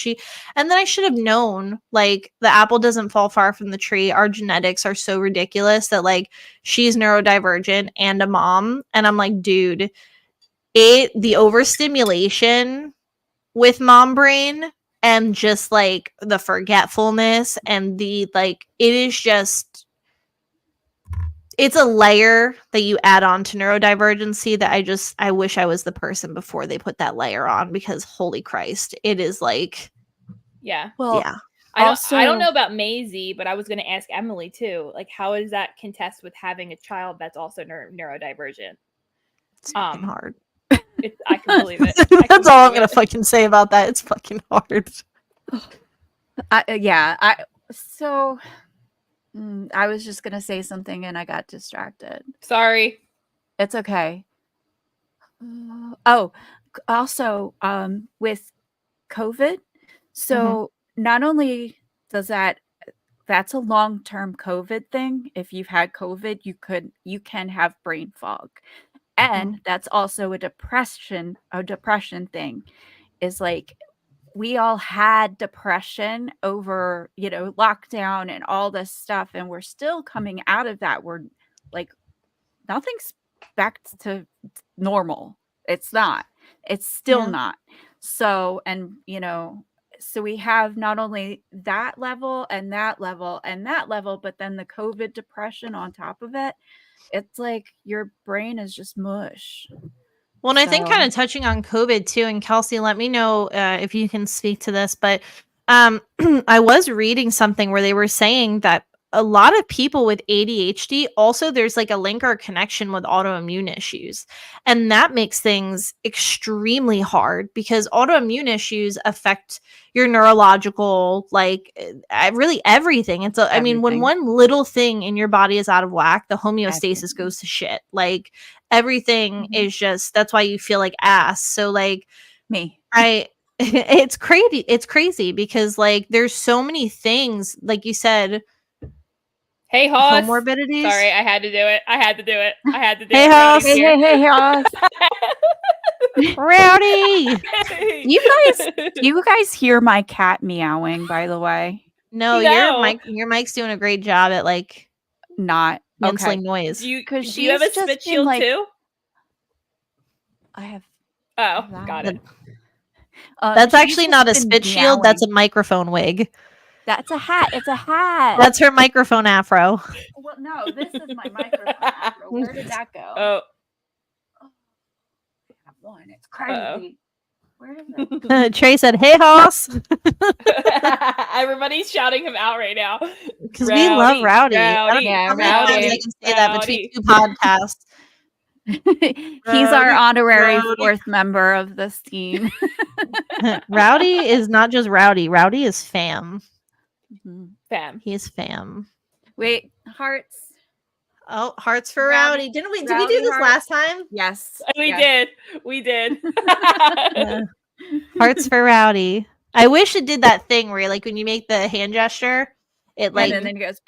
and then I should have known, like, the apple doesn't fall far from the tree. Our genetics are so ridiculous that like she's neurodivergent and a mom, and I'm like, dude, the overstimulation with mom brain, and just like the forgetfulness, and the like, it is just, it's a layer that you add on to neurodivergency that I wish I was the person before they put that layer on, because holy Christ, it is like, Yeah. Well, yeah. I don't know about Maisie, but I was going to ask Emily too. Like, how does that contest with having a child that's also neurodivergent? It's fucking hard. I can believe it. That's all I'm gonna fucking say about that. It's fucking hard. I was just gonna say something and I got distracted. Sorry. It's okay. Also, with COVID, so not only does that's a long-term COVID thing. If you've had COVID, you can have brain fog. And that's also a depression thing. Is like, we all had depression over, lockdown and all this stuff, and we're still coming out of that. We're like, nothing's back to normal. It's not. It's still not. So, and so we have not only that level and that level and that level, but then the COVID depression on top of it. It's like your brain is just mush. Well, and I think kind of touching on COVID too, and Kelsey, let me know if you can speak to this, but I was reading something where they were saying that a lot of people with ADHD, also there's like a link or connection with autoimmune issues. And that makes things extremely hard, because autoimmune issues affect your neurological, like really everything. I mean, when one little thing in your body is out of whack, the homeostasis goes to shit. Like everything is just, that's why you feel like ass. So like Me. It's crazy because like there's so many things, like you said, Hey, Hoss. comorbidities. Sorry, I had to do it. I had to do it. Hey, it. Hoss. Rowdy's Hey, Hoss. Rowdy. You guys hear my cat meowing, by the way? No, No. your mic's doing a great job at like Not. canceling Okay. noise. Do you 'Cause have a she's just spit been, shield like- too? I have. Oh, Wow. got it. That's she's actually just not a been spit shield. That's a meowing. microphone wig. That's a hat. It's a hat. That's her microphone afro. Well, no, this is my microphone. afro. Where did that go? Oh, I have one. It's crazy. Where is it? Trey said, "Hey, Hoss," everybody's shouting him out right now. because we love Rowdy. I don't Rowdy, know how many Rowdy, times I can say that between Rowdy. 2 podcasts. He's our honorary Rowdy. 4th member of this team. Rowdy is not just rowdy. Rowdy is fam. Fam. He is fam. Wait, hearts. Oh, hearts for Rowdy- Rowdy. Did we Rowdy do this hearts. last time? Yes, We yes. did. Hearts for Rowdy. I wish it did that thing where like when you make the hand gesture, it like and then it goes.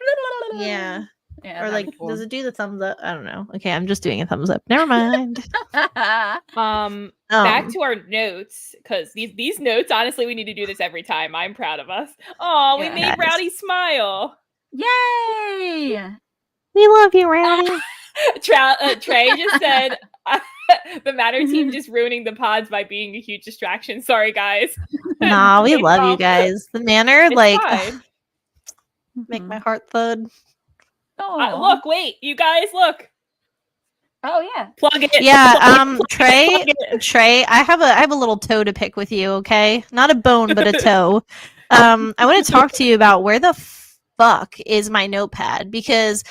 yeah. Yeah, Or that'd like be cool. does it do the thumbs up? I don't know. Okay, I'm just doing a thumbs up. Never mind. Back to our notes, because these notes, honestly, we need to do this every time. I'm proud of us. Oh, we Yeah. made Guys. Rowdy smile. Yay! We love you, Rowdy. Trey just said the Matter team just ruining the pods by being a huge distraction. Sorry, guys. Nah, we It's love you all- guys. The manner, It's like, fine. make my heart thud. Oh, Look, wait, you guys, look. Oh yeah. Plug it. Yeah, plug Trey, it. Trey, I have a little toe to pick with you, okay? Not a bone, but a toe. I want to talk to you about where the fuck is my notepad, because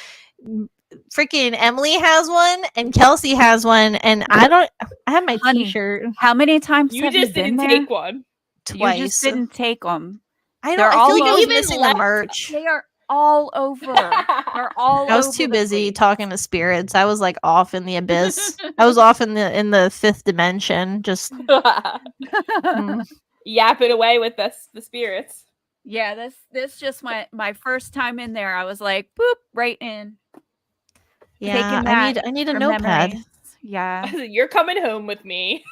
freaking Emily has one and Kelsey has one, and I have my Honey, t-shirt How many times You have just you been didn't there? take one. twice. You just didn't take them. I they're don't. I all feel like I was even missing the left- merch. They are all over. They're all. I was over too the busy place. talking to spirits. I was like off in the abyss. I was off in the 5th dimension. Just Yapping away with the spirits. Yeah, this just my first time in there. I was like, boop, right in. yeah. Taking that I need a from notepad. memories. Yeah. You're coming home with me.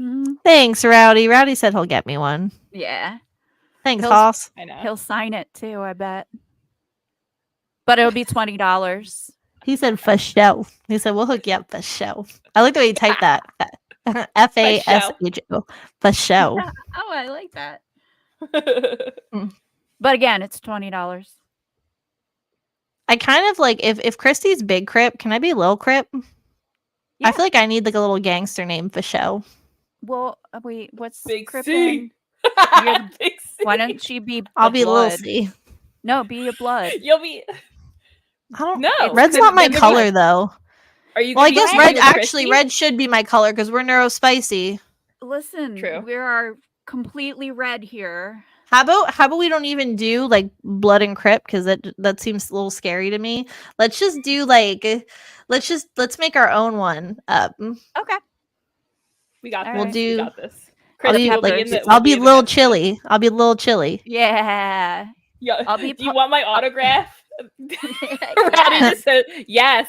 Mhm. Thanks, Rowdy. Rowdy said he'll get me one. Yeah. Thanks, He'll- Hoss. I know. He'll sign it too, I bet. But it'll be $20. He said for show. He said we'll hook you up for show. I like the way he typed that. FASHO. For show. Oh, I like that. But again, it's $20. I kind of like if Christy's Big Crip, can I be Lil Crip? I Yeah. feel like I need like a little gangster name for show. Well, wait, what's Big Crippen? C. You're- Big C. Why don't she be? I'll a be Lil blood? C. No, be a blood. You'll be. I don't No. Red's Then- not my then color though. Are you? Well, I gonna be guess friends red with actually Christy? red should be my color because we're NeuroSpicy. Listen, True. we are completely red here. How about we don't even do like blood and Crip because that seems a little scary to me. Let's just do like let's make our own one up. Okay. We got this. We'll We do- got this. I'll Christy be, will be in the. I'll will be in the Lil next- Chili. I'll be Lil Chili. Yeah. Yeah. I'll be Do you want my autograph? Rowdy Yeah. just said yes.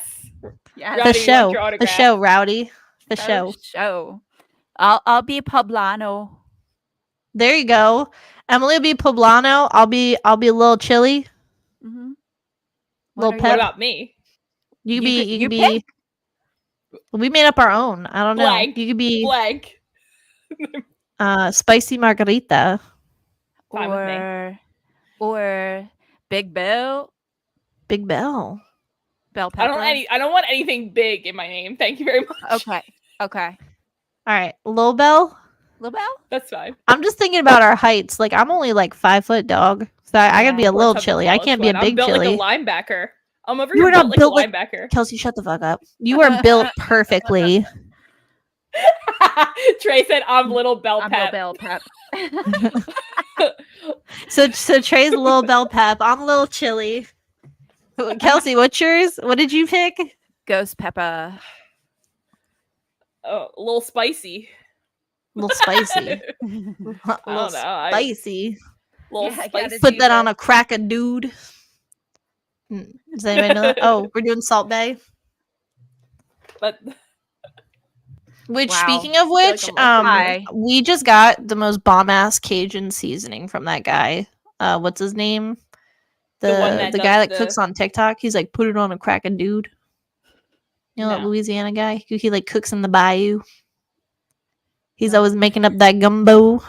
Yes. The Rowdy, you want your show. The autograph? show, Rowdy. The Oh, show. show. I'll be Poblano. There you go. Emily will be Poblano. I'll be Lil Chili. Mm-hmm. Lil What Pep. about me? You You be could- you you can be. pick. We made up our own. I don't know. Blank. You could be Blank. spicy margarita. Fine with me. Or Big Bill. Big Bell. Bell I pepper. don't want anything big in my name. Thank you very much. Okay. Okay. All right, Lil Bell. Lil Bell? That's fine. I'm just thinking about our heights. Like I'm only like 5 foot, dog. So I gotta be Yeah. a Of course little I'm the chili. I tallest can't be a one. big I'm built chili. like a linebacker. I'm over You here are not built like built a like- linebacker. Kelsey, shut the fuck up. You are built perfectly. Trey said I'm little bell I'm Lil pep. Bell Pep. So Trey's a little bell pep. I'm a little chili. Kelsey, what's yours? What did you pick? Ghost Pepper. Oh, a little spicy. little spicy. I don't know. Spicy. Little Yeah, I spicy. gotta Put do that the- on a crack a dude. Does anybody know that? Oh, we're doing Salt Bay. But Which, Wow. speaking of feel like which, I'm Hi. we just got the most bomb ass Cajun seasoning from that guy. What's his name? The one The that guy does that cooks on TikTok. He's like, put it on a crack a dude. You know that No. Louisiana guy? He like cooks in the bayou. He's always making up that gumbo.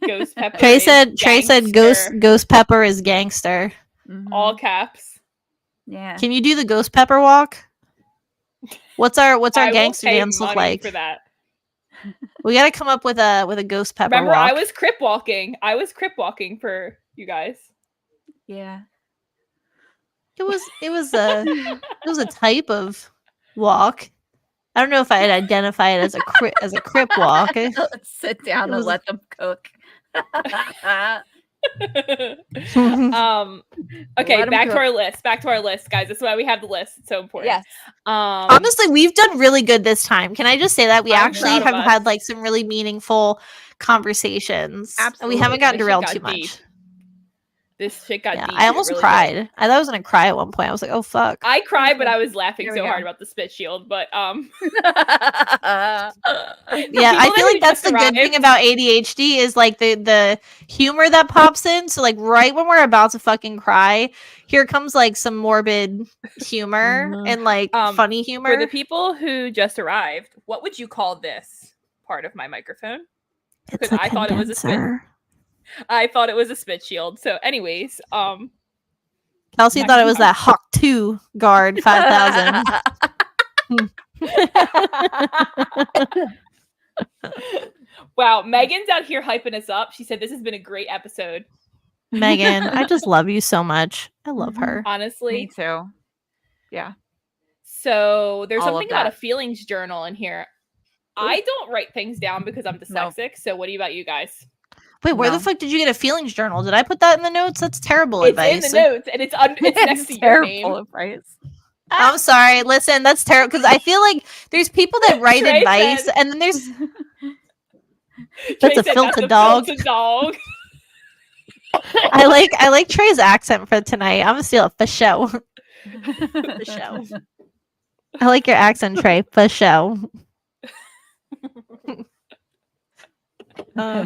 Ghost pepper. Trey is said gangster. ghost pepper is gangster. Mhm. All caps. Yeah. Can you do the ghost pepper walk? What's our I will gangster pay dance look money like? for that. We gotta come up with a ghost pepper Remember, walk. I was crip walking. I was crip walking for you guys. Yeah. It was a type of walk. I don't know if I'd identify it as a crip walk. Let's sit down It and was- let them cook. Okay, Let 'em back to cook. our list. Back to our list, guys. That's why we have the list. It's so important. Yes. Honestly, we've done really good this time. Can I just say that we I'm actually proud of have us. had like some really meaningful conversations. And we Absolutely. haven't gotten This shit derailed got too much. deep. This shit got Yeah, deep. I It almost really did. cried. I thought I was gonna cry at one point. I was like, "Oh fuck!" I cried, but I was laughing Here we so hard go. about the spit shield. But Yeah, people I that feel like who that's just the good thing arrived- about ADHD is like the humor that pops in. So like right when we're about to fucking cry, here comes like some morbid humor Mhm. and like funny humor. For the people who just arrived, what would you call this part of my microphone? It's because a I thought it was a spit. condenser. I thought it was a spit shield. So, anyways, Kelsey thought it was that Hawk 2 guard 5000. wow, Megan's out here hyping us up. She said this has been a great episode. Megan, I just love you so much. I love her. Me Honestly. too. Yeah. So there's All of something about a that. feelings journal in here. I don't write things down because I'm dyslexic. So what about you guys? Wait, where the No. fuck did you get a feelings journal? Did I put that in the notes? That's terrible It's advice. in the notes and it's next to your Terrible name. advice. I'm sorry. Listen, that's terrible because I feel like there's people that write Trey advice said- and then there's Trey That's a said, filter dog. Filter dog. I like Trey's accent for tonight. I'm gonna steal it for show. For show. I like your accent, Trey, for show. Well,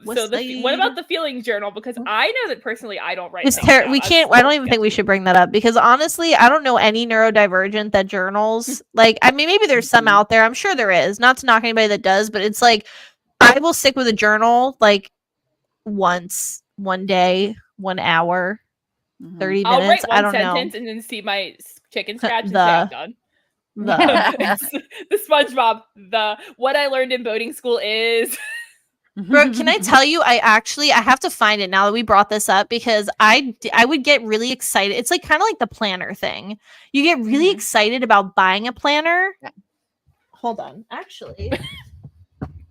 What's so what about the feelings journal? Because I know that personally I don't write. It's things down. we I'm can't. so I don't even think we sketchy. should bring that up because honestly, I don't know any neurodivergent that journals. Like, I mean, maybe there's some out there. I'm sure there is. Not to knock anybody that does, but it's like I will stick with a journal like once, one day, 1 hour, 30 I'll minutes. write I one don't sentence know. and then see my chicken scratch and say The- I'm done. The It's the SpongeBob. The what I learned in boating school is. Bro, can I tell you? I have to find it now that we brought this up because I would get really excited. It's like kind of like the planner thing. You get really Mhm. excited about buying a planner. Yeah. Hold on, actually,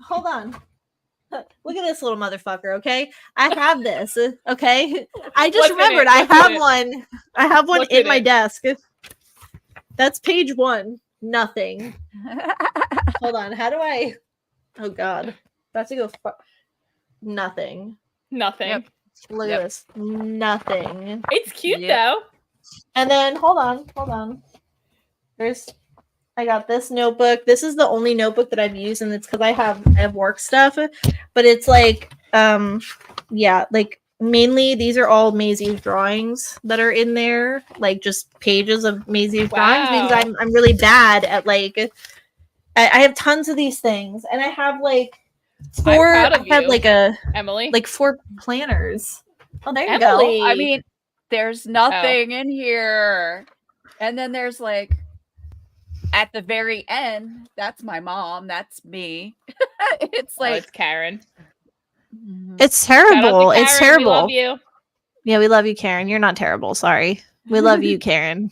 hold on. Look at this little motherfucker. Okay, I have this. Okay, I just What's in remembered it? I What's in have it? one. I have one What's in in my it? desk. That's page 1. Nothing. Hold on. How do I? Oh God. That's to go. Nothing. Nothing. Yep. Look Yep. at this. Nothing. It's cute Yep. though. And then hold on. I got this notebook. This is the only notebook that I've used, and it's because I have work stuff. But it's like yeah, like mainly these are all Maisie's drawings that are in there, like just pages of Maisie's drawings because Wow. I'm really bad at like I have tons of these things, and I have like four. proud I of have you. like Emily. 4 planners. Oh, there you Emily. go. I mean, there's nothing in here. And then there's like at the very end, that's my mom, that's me. It's Oh, like it's Karen. It's Shout out to terrible. It's Karen, we terrible. love you. Yeah, we love you, Karen. You're not terrible. Sorry. We love you, Karen.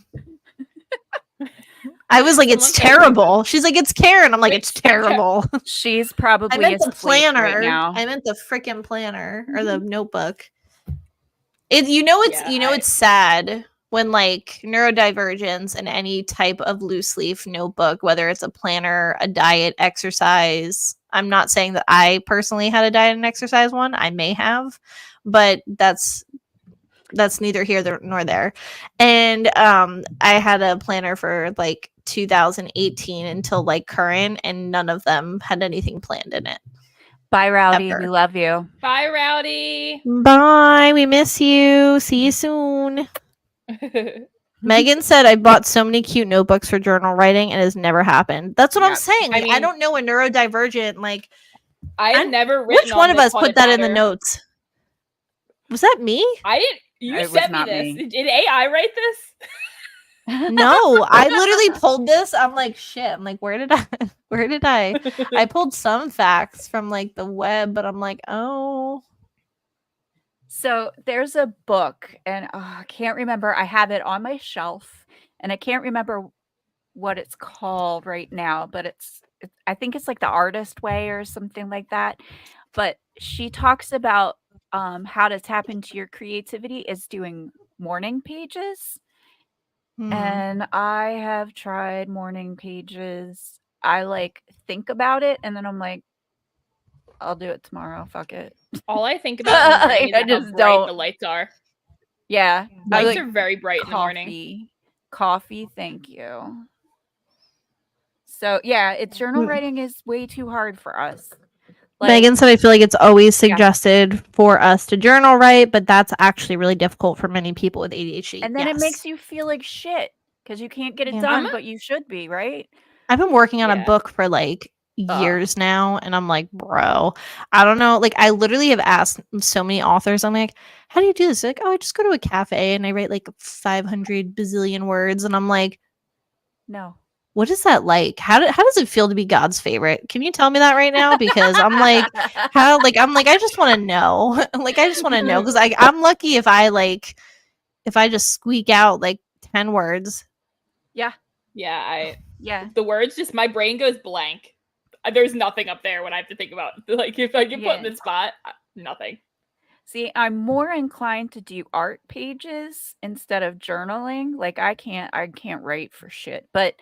I was like, it's Someone said- terrible. She's like, it's Karen. I'm like, it's It's terrible. she's I probably meant the asleep planner. right now. I meant the freaking planner or the notebook. It's sad when like neurodivergence and any type of loose leaf notebook, whether it's a planner, a diet, exercise, I'm not saying that I personally had a diet and exercise one. I may have, but that's neither here nor there. And I had a planner for like 2018 until like current, and none of them had anything planned in it. Bye, Rowdy. Ever. We love you. Bye, Rowdy. Bye. We miss you. See you soon. Megan said, I bought so many cute notebooks for journal writing and it has never happened. That's what I'm Yep. saying. Like, I mean- don't know a neurodivergent. Like, I've never written. which one on of this us haunted put that in the matter. notes? Was that me? I didn't. You It was sent me not this. me. Did AI write this? No, I literally pulled this. I'm like, shit. I'm like, where did I pulled some facts from like the web, but I'm like, oh. So there's a book, and I can't remember. I have it on my shelf, and I can't remember what it's called right now, but I think it's like The Artist Way or something like that. But she talks about how to tap into your creativity is doing morning pages. Hmm. And I have tried morning pages. I like think about it, and then I'm like, I'll do it tomorrow. Fuck it. All I think about in the morning is I how just bright don't. the lights are. Yeah. I Lights like are very bright in the morning. Coffee, thank you. So yeah, it's journal writing is way too hard for us. Like, Megan said, I feel like it's always suggested for us to journal write, but that's actually really difficult for many people with ADHD. and then it makes you feel like shit because you can't get it Yeah. done, but you should be, right? I've been working on a Yeah. book for like years now, and I'm like, bro, I don't know. Like, I literally have asked so many authors, I'm like, how do you do this? They're like, oh, I just go to a cafe and I write like 500 bazillion words. And I'm like, No. what is that like? How does it feel to be God's favorite? Can you tell me that right now? Because I'm like, I just want to know. Like, I just want to know, because I'm lucky if I just squeak out like 10 words. Yeah, Yeah. the words just my brain goes blank. There's nothing up there when I have to think about like if I get put in Yeah. the spot, nothing. See, I'm more inclined to do art pages instead of journaling. Like I can't write for shit. But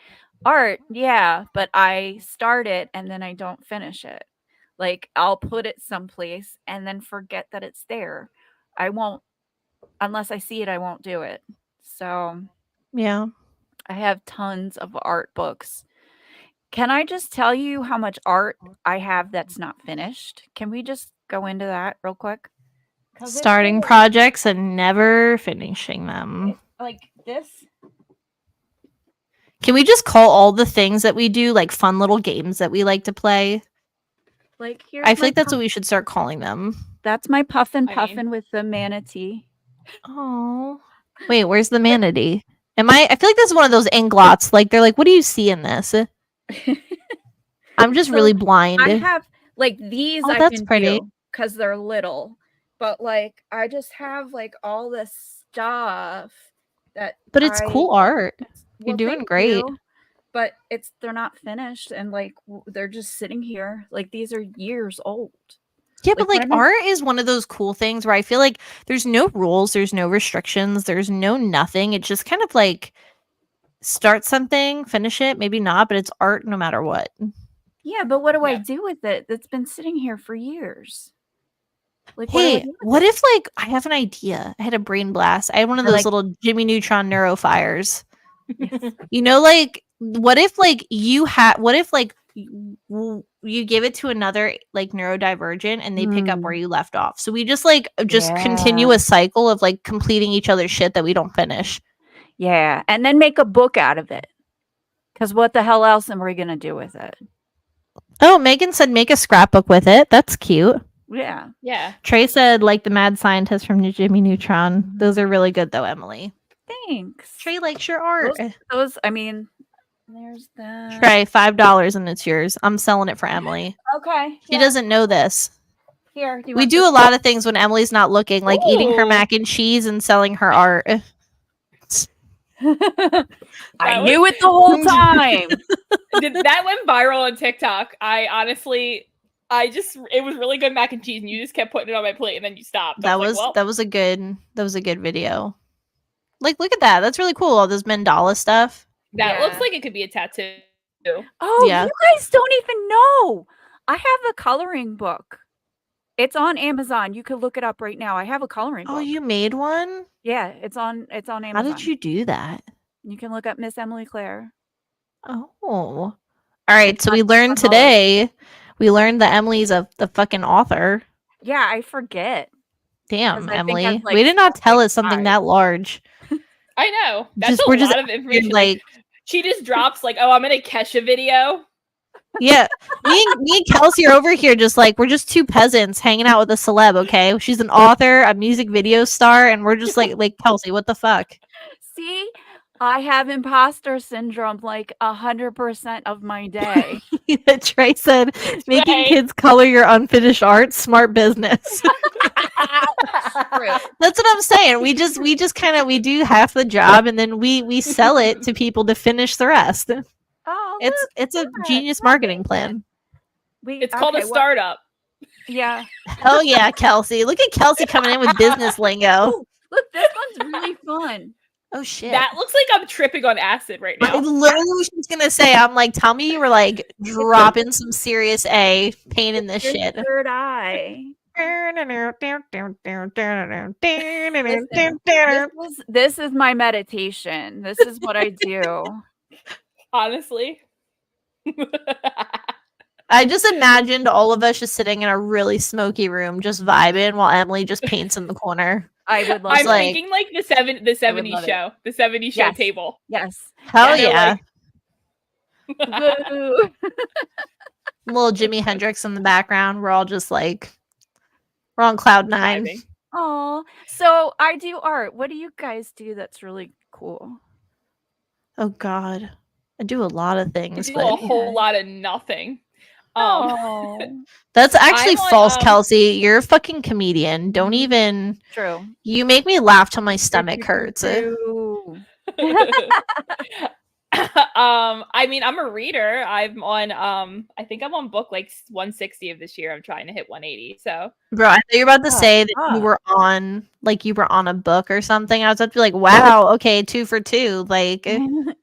art, yeah, but I start it and then I don't finish it. Like I'll put it someplace and then forget that it's there. I won't unless I see it, I won't do it. So Yeah. I have tons of art books. Can I just tell you how much art I have that's not finished? Can we just go into that real quick? 'Cause it's Starting like- projects and never finishing them. like this. Can we just call all the things that we do like fun little games that we like to play? Like here's I feel my like that's puff- what we should start calling them. that's my puffin I puffin mean- with the manatee. Oh. Wait, where's the manatee? I feel like this is one of those inglots. Like they're like, what do you see in this? I'm just So, really blind. I have like these Oh, I that's can pretty. do because they're little, but like I just have like all this stuff that. But it's cool art. You're doing thank great. you, but they're not finished and like they're just sitting here. Like these are years old. Yeah, Like, but like when I- art is one of those cool things where I feel like there's no rules, there's no restrictions, there's no nothing. It's just kind of like start something, finish it, maybe not, but it's art no matter what. Yeah, but what do I Yeah. do with it? That's been sitting here for years. Like, what do I Hey, do with what it? if like I have an idea? I had a brain blast. I had one of Or, those like- little Jimmy Neutron neurofires. Yes. You know, like what if like you give it to another like neurodivergent and they pick up where you left off. So we just continue Yeah. a cycle of like completing each other's shit that we don't finish. Yeah, and then make a book out of it. Because what the hell else am we gonna do with it? Oh, Megan said make a scrapbook with it. That's cute. Yeah. Yeah. Trey said like the mad scientist from New Jimmy Neutron. Those are really good though, Emily. Thanks. Trey likes your art. Those. I mean, there's that. Trey, $5 and it's yours. I'm selling it for Emily. Okay. She doesn't know this. Here. We do a lot of things when Emily's not looking, like eating her Ooh. mac and cheese and selling her art. I That knew it the whole time. That went viral on TikTok. It was really good mac and cheese, and you just kept putting it on my plate, and then you stopped. I That like, was well, that was a good video. Like, look at that. That's really cool. All this mandala stuff. that looks Yeah. like it could be a tattoo. Oh, Yeah. you guys don't even know. I have a coloring book. It's on Amazon. You could look it up right now. I have a coloring Oh, book. you made one? Yeah, it's on Amazon. How did you do that? You can look up Miss Emily Claire. Oh. All right, It's so not we learned for knowledge. today, we learned that Emily's the fucking author. Yeah, I forget. Damn, 'Cause I think Emily. I've, like, We did not still, tell like, us something 5. that large. I know. That's We're a lot of information. Like, she just drops like, oh, I'm in a Kesha video. yeah. Me and Kelsey are over here just like, we're just two peasants hanging out with a celeb, okay? She's an author, a music video star, and we're just like Kelsey, what the fuck? See? I have imposter syndrome like 100% of my day. Trey said, making Right. kids color your unfinished art, smart business. True. That's what I'm saying. We just kind of we do half the job and then we sell it to people to finish the rest. Oh, It's a look, genius look marketing at plan. It's called a what- startup. Yeah. Hell yeah, Kelsey. Look at Kelsey coming in with business lingo. Ooh, look, this one's really fun. Oh shit. That looks like I'm tripping on acid right I now. literally was just gonna say, I'm like, tell me you were like dropping some serious A pain in this Your shit. third eye. This is my meditation. This is what I do. Honestly. I just imagined all of us just sitting in a really smoky room, just vibing while Emily just paints in the corner. I would love I'm like- thinking like the 70s love it. show. The 70s show Yes. table. Yes. Hell Yeah, yeah. Woo. Little Jimi Hendrix in the background. We're all just like, we're on cloud nine. Vibing. Oh, so I do art. What do you guys do that's really cool? Oh God. I do a lot of I things, do but a whole lot of nothing. Oh, that's actually I'm on, false, Kelsey. You're a fucking comedian. Don't even. true. You make me laugh till my stomach hurts. True. I mean, I'm a reader. I'm on I think I'm on book like 160 of this year. I'm trying to hit 180. So Bro, I thought you were about to Oh, say that you fuck. were on a book or something. I was about to be like, wow, okay, 2 for 2. Like,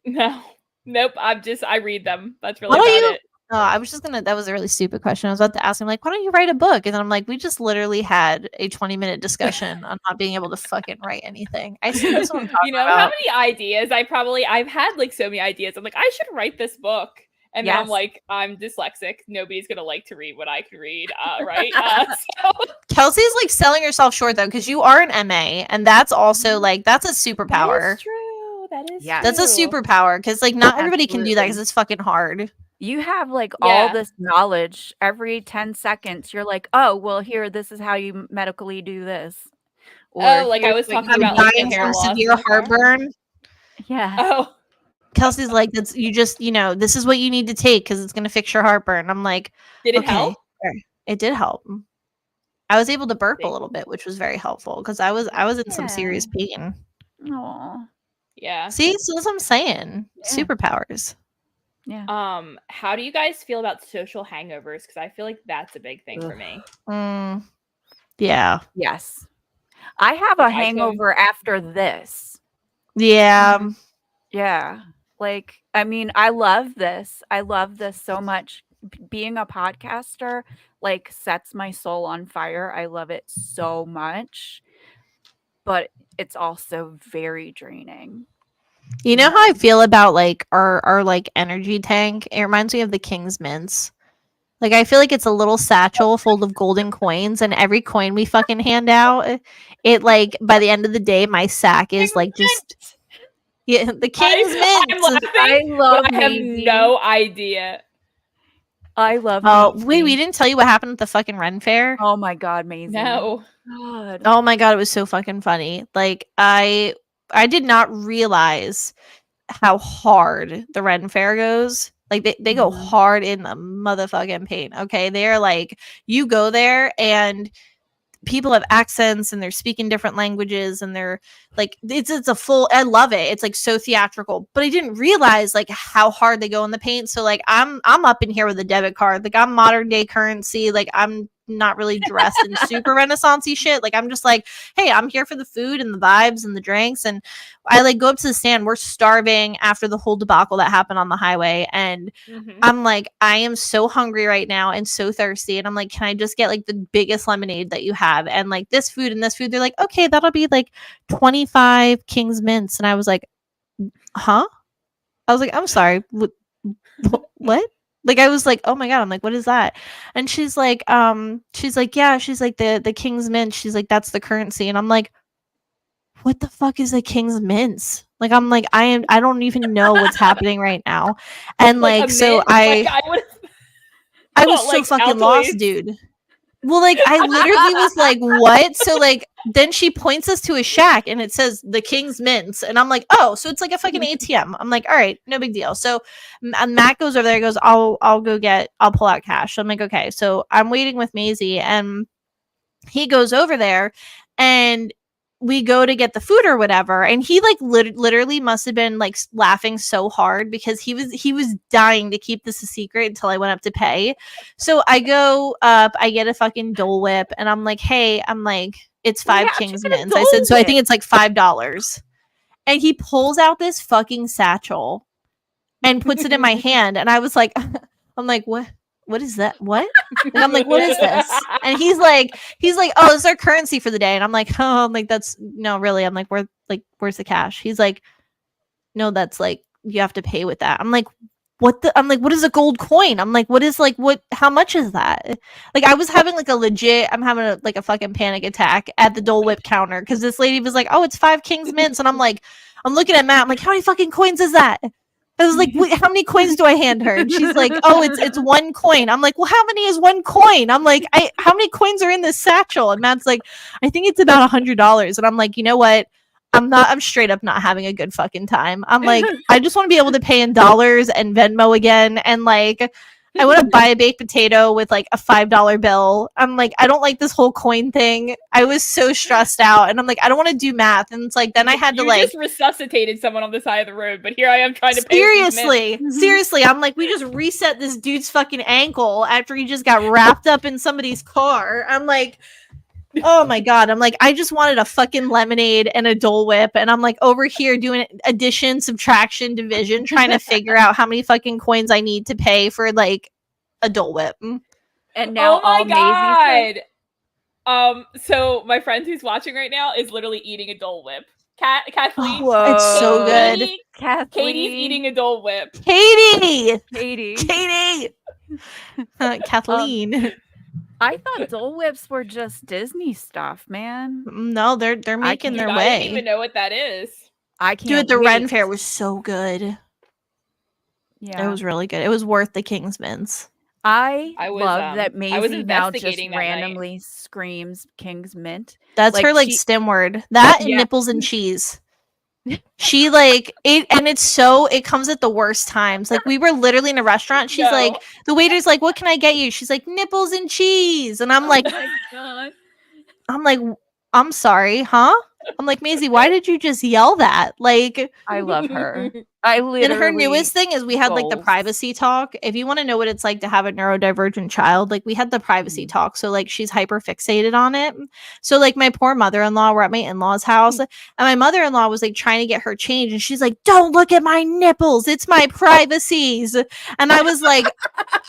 no. Nope. I read them. That's really Why don't about you- it. oh, I was just gonna. That was a really stupid question. I was about to ask him, like, why don't you write a book? And then I'm like, we just literally had a 20-minute discussion on not being able to fucking write anything. I see this one. You know how many ideas I've had like so many ideas. I'm like, I should write this book. And then I'm Yes. like, I'm dyslexic. Nobody's gonna like to read what I can read, right? So Kelsey's like selling herself short though, because you are an MA, and that's also like that's a superpower. that is true. That is Yeah. That's a true. superpower because like not everybody can do that Absolutely. because it's fucking hard. You have like Yeah. all this knowledge. Every 10 seconds, you're like, oh, well, here, this is how you medically do this. Oh, like I here's was what talking you about, do. like, the Dying hair from loss. severe Okay. heartburn. Yeah. Oh, Kelsey's like, that's you just, this is what you need to take because it's gonna fix your heartburn. I'm like, did it okay. help? It did help. I was able to burp a See. little bit, which was very helpful because I was in some serious pain. Aw. Yeah. See, so that's what I'm saying. Yeah. Superpowers. Yeah. How do you guys feel about social hangovers? Because I feel like that's a big thing for me. Yeah. Yes. I have a Like, I can- hangover after this. Yeah. Yeah. Like, I mean, I love this. I love this so much. Being a podcaster, like, sets my soul on fire. I love it so much. But it's also very draining. You know how I feel about like our like energy tank? It reminds me of the King's Mints. Like I feel like it's a little satchel full of golden coins, and every coin we fucking hand out, it like by the end of the day, my sack is like just the King's I'm Mints. laughing, I love but I have Maisie. no idea. I love Oh Maisie. wait, we didn't tell you what happened at the fucking Ren Fair. Oh my god, Maisie. No. God. Oh my god, it was so fucking funny. Like I did not realize how hard the Ren Fair goes. Like they go Mhm. hard in the motherfucking paint. Okay. They're like, you go there and people have accents and they're speaking different languages and they're like it's a full I love it. It's like so theatrical. But I didn't realize like how hard they go in the paint. So like I'm up in here with a debit card. Like I'm modern day currency. Like I'm not really dressed in super Renaissance-y shit. Like, I'm just like, hey, I'm here for the food and the vibes and the drinks. And I like go up to the stand. We're starving after the whole debacle that happened on the highway. And I'm like, I am so hungry right now and so thirsty. And I'm like, can I just get like the biggest lemonade that you have? And like this food and this food. They're like, okay, that'll be like 25 King's Mints. And I was like, huh? I was like, I'm sorry. What? Like, I was like, oh my God. I'm like, what is that? And she's like, yeah, she's like the King's Mint. She's like, that's the currency. And I'm like, what the fuck is the King's Mints? Like, I'm like, I don't even know what's happening right now. And like so I was so like, fucking lost, dude. Well, like, I literally was like, what? So, like, then she points us to a shack and it says the King's Mints. And I'm like, oh, so it's like a fucking ATM. I'm like, all right, no big deal. So Matt goes over there, goes, I'll pull out cash. So I'm like, okay. So I'm waiting with Maisie and he goes over there and we go to get the food or whatever, and he like literally must have been like laughing so hard because he was dying to keep this a secret until I went up to pay. So I go up, I get a fucking Dole Whip, and I'm like, hey, I'm like, it's 5 King's Mints. I said, so I think it's like $5. And he pulls out this fucking satchel and puts it in my hand, and I was like, I'm like, what is that? What? And I'm like, what is this? And he's like, oh, it's our currency for the day. And I'm like, oh, I'm like, that's no, really. I'm like, where's the cash? He's like, no, that's like, you have to pay with that. I'm like, I'm like, what is a gold coin? I'm like, how much is that? Like, I was having like I'm having a fucking panic attack at the Dole Whip counter because this lady was like, oh, it's 5 King's Mints. And I'm like, I'm looking at Matt. I'm like, how many fucking coins is that? I was like, how many coins do I hand her? And she's like, oh, it's 1 coin. I'm like, well, how many is 1 coin? I'm like, how many coins are in this satchel? And Matt's like, I think it's about $100. And I'm like, you know what? I'm straight up not having a good fucking time. I'm like, I just want to be able to pay in dollars and Venmo again. And like, I want to buy a baked potato with like a $5 bill. I'm like, I don't like this whole coin thing. I was so stressed out, and I'm like, I don't want to do math. And it's like, then I had to like just resuscitated someone on the side of the road, but here I am trying to pay. Seriously, I'm like, we just reset this dude's fucking ankle after he just got wrapped up in somebody's car. I'm like, oh my God. I'm like, I just wanted a fucking lemonade and a Dole Whip. And I'm like over here doing addition, subtraction, division, trying to figure out how many fucking coins I need to pay for like a Dole Whip. And now oh my God. So my friend who's watching right now is literally eating a Dole Whip. Kathleen. Whoa. It's so good. Katie's eating a Dole Whip. Katie. Kathleen. I thought Dole Whips were just Disney stuff, man. No, they're making their way. I didn't even know what that is. I can't. Dude, the Ren Fair was so good. Yeah, it was really good. It was worth the King's Mints. I love that Maisie now just that randomly screams King's Mint. That's like her like stim word. That and nipples and cheese. She like it, and it comes at the worst times. Like, we were literally in a restaurant. She's like, the waiter's like, what can I get you? She's like, nipples and cheese. And I'm like, my God. I'm like, I'm sorry, huh? I'm like, Maisie, why did you just yell that? Like, I love her. I literally. And her newest thing is we had like the privacy talk. If you want to know what it's like to have a neurodivergent child, like we had the privacy talk. So like she's hyper fixated on it. So like my poor mother-in-law, we're at my in-laws' house, and my mother-in-law was like trying to get her change, and she's like, "Don't look at my nipples. It's my privacies." And I was like,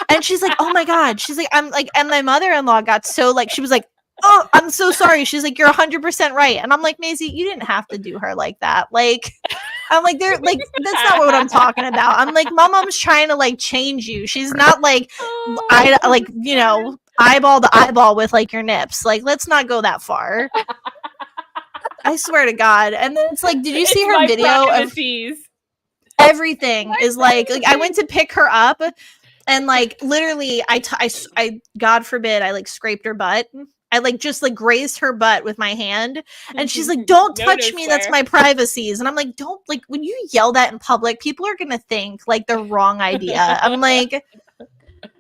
and she's like, "Oh my God." She's like, I'm like, and my mother-in-law got so like, she was like, "Oh, I'm so sorry." She's like, "You're 100% right." And I'm like, Maisie, you didn't have to do her like that. Like, I'm like, they're like, that's not what I'm talking about. I'm like, my mom's trying to like change you. She's not like, eyeball to eyeball with like your nips. Like, let's not go that far. I swear to God. And then it's like, did you see her video of everything is like I went to pick her up, and like literally I God forbid I like scraped her butt. I like just like grazed her butt with my hand, and she's like, "Don't touch me. That's my privacies." And I'm like, "Don't, like, when you yell that in public, people are gonna think like the wrong idea." I'm like,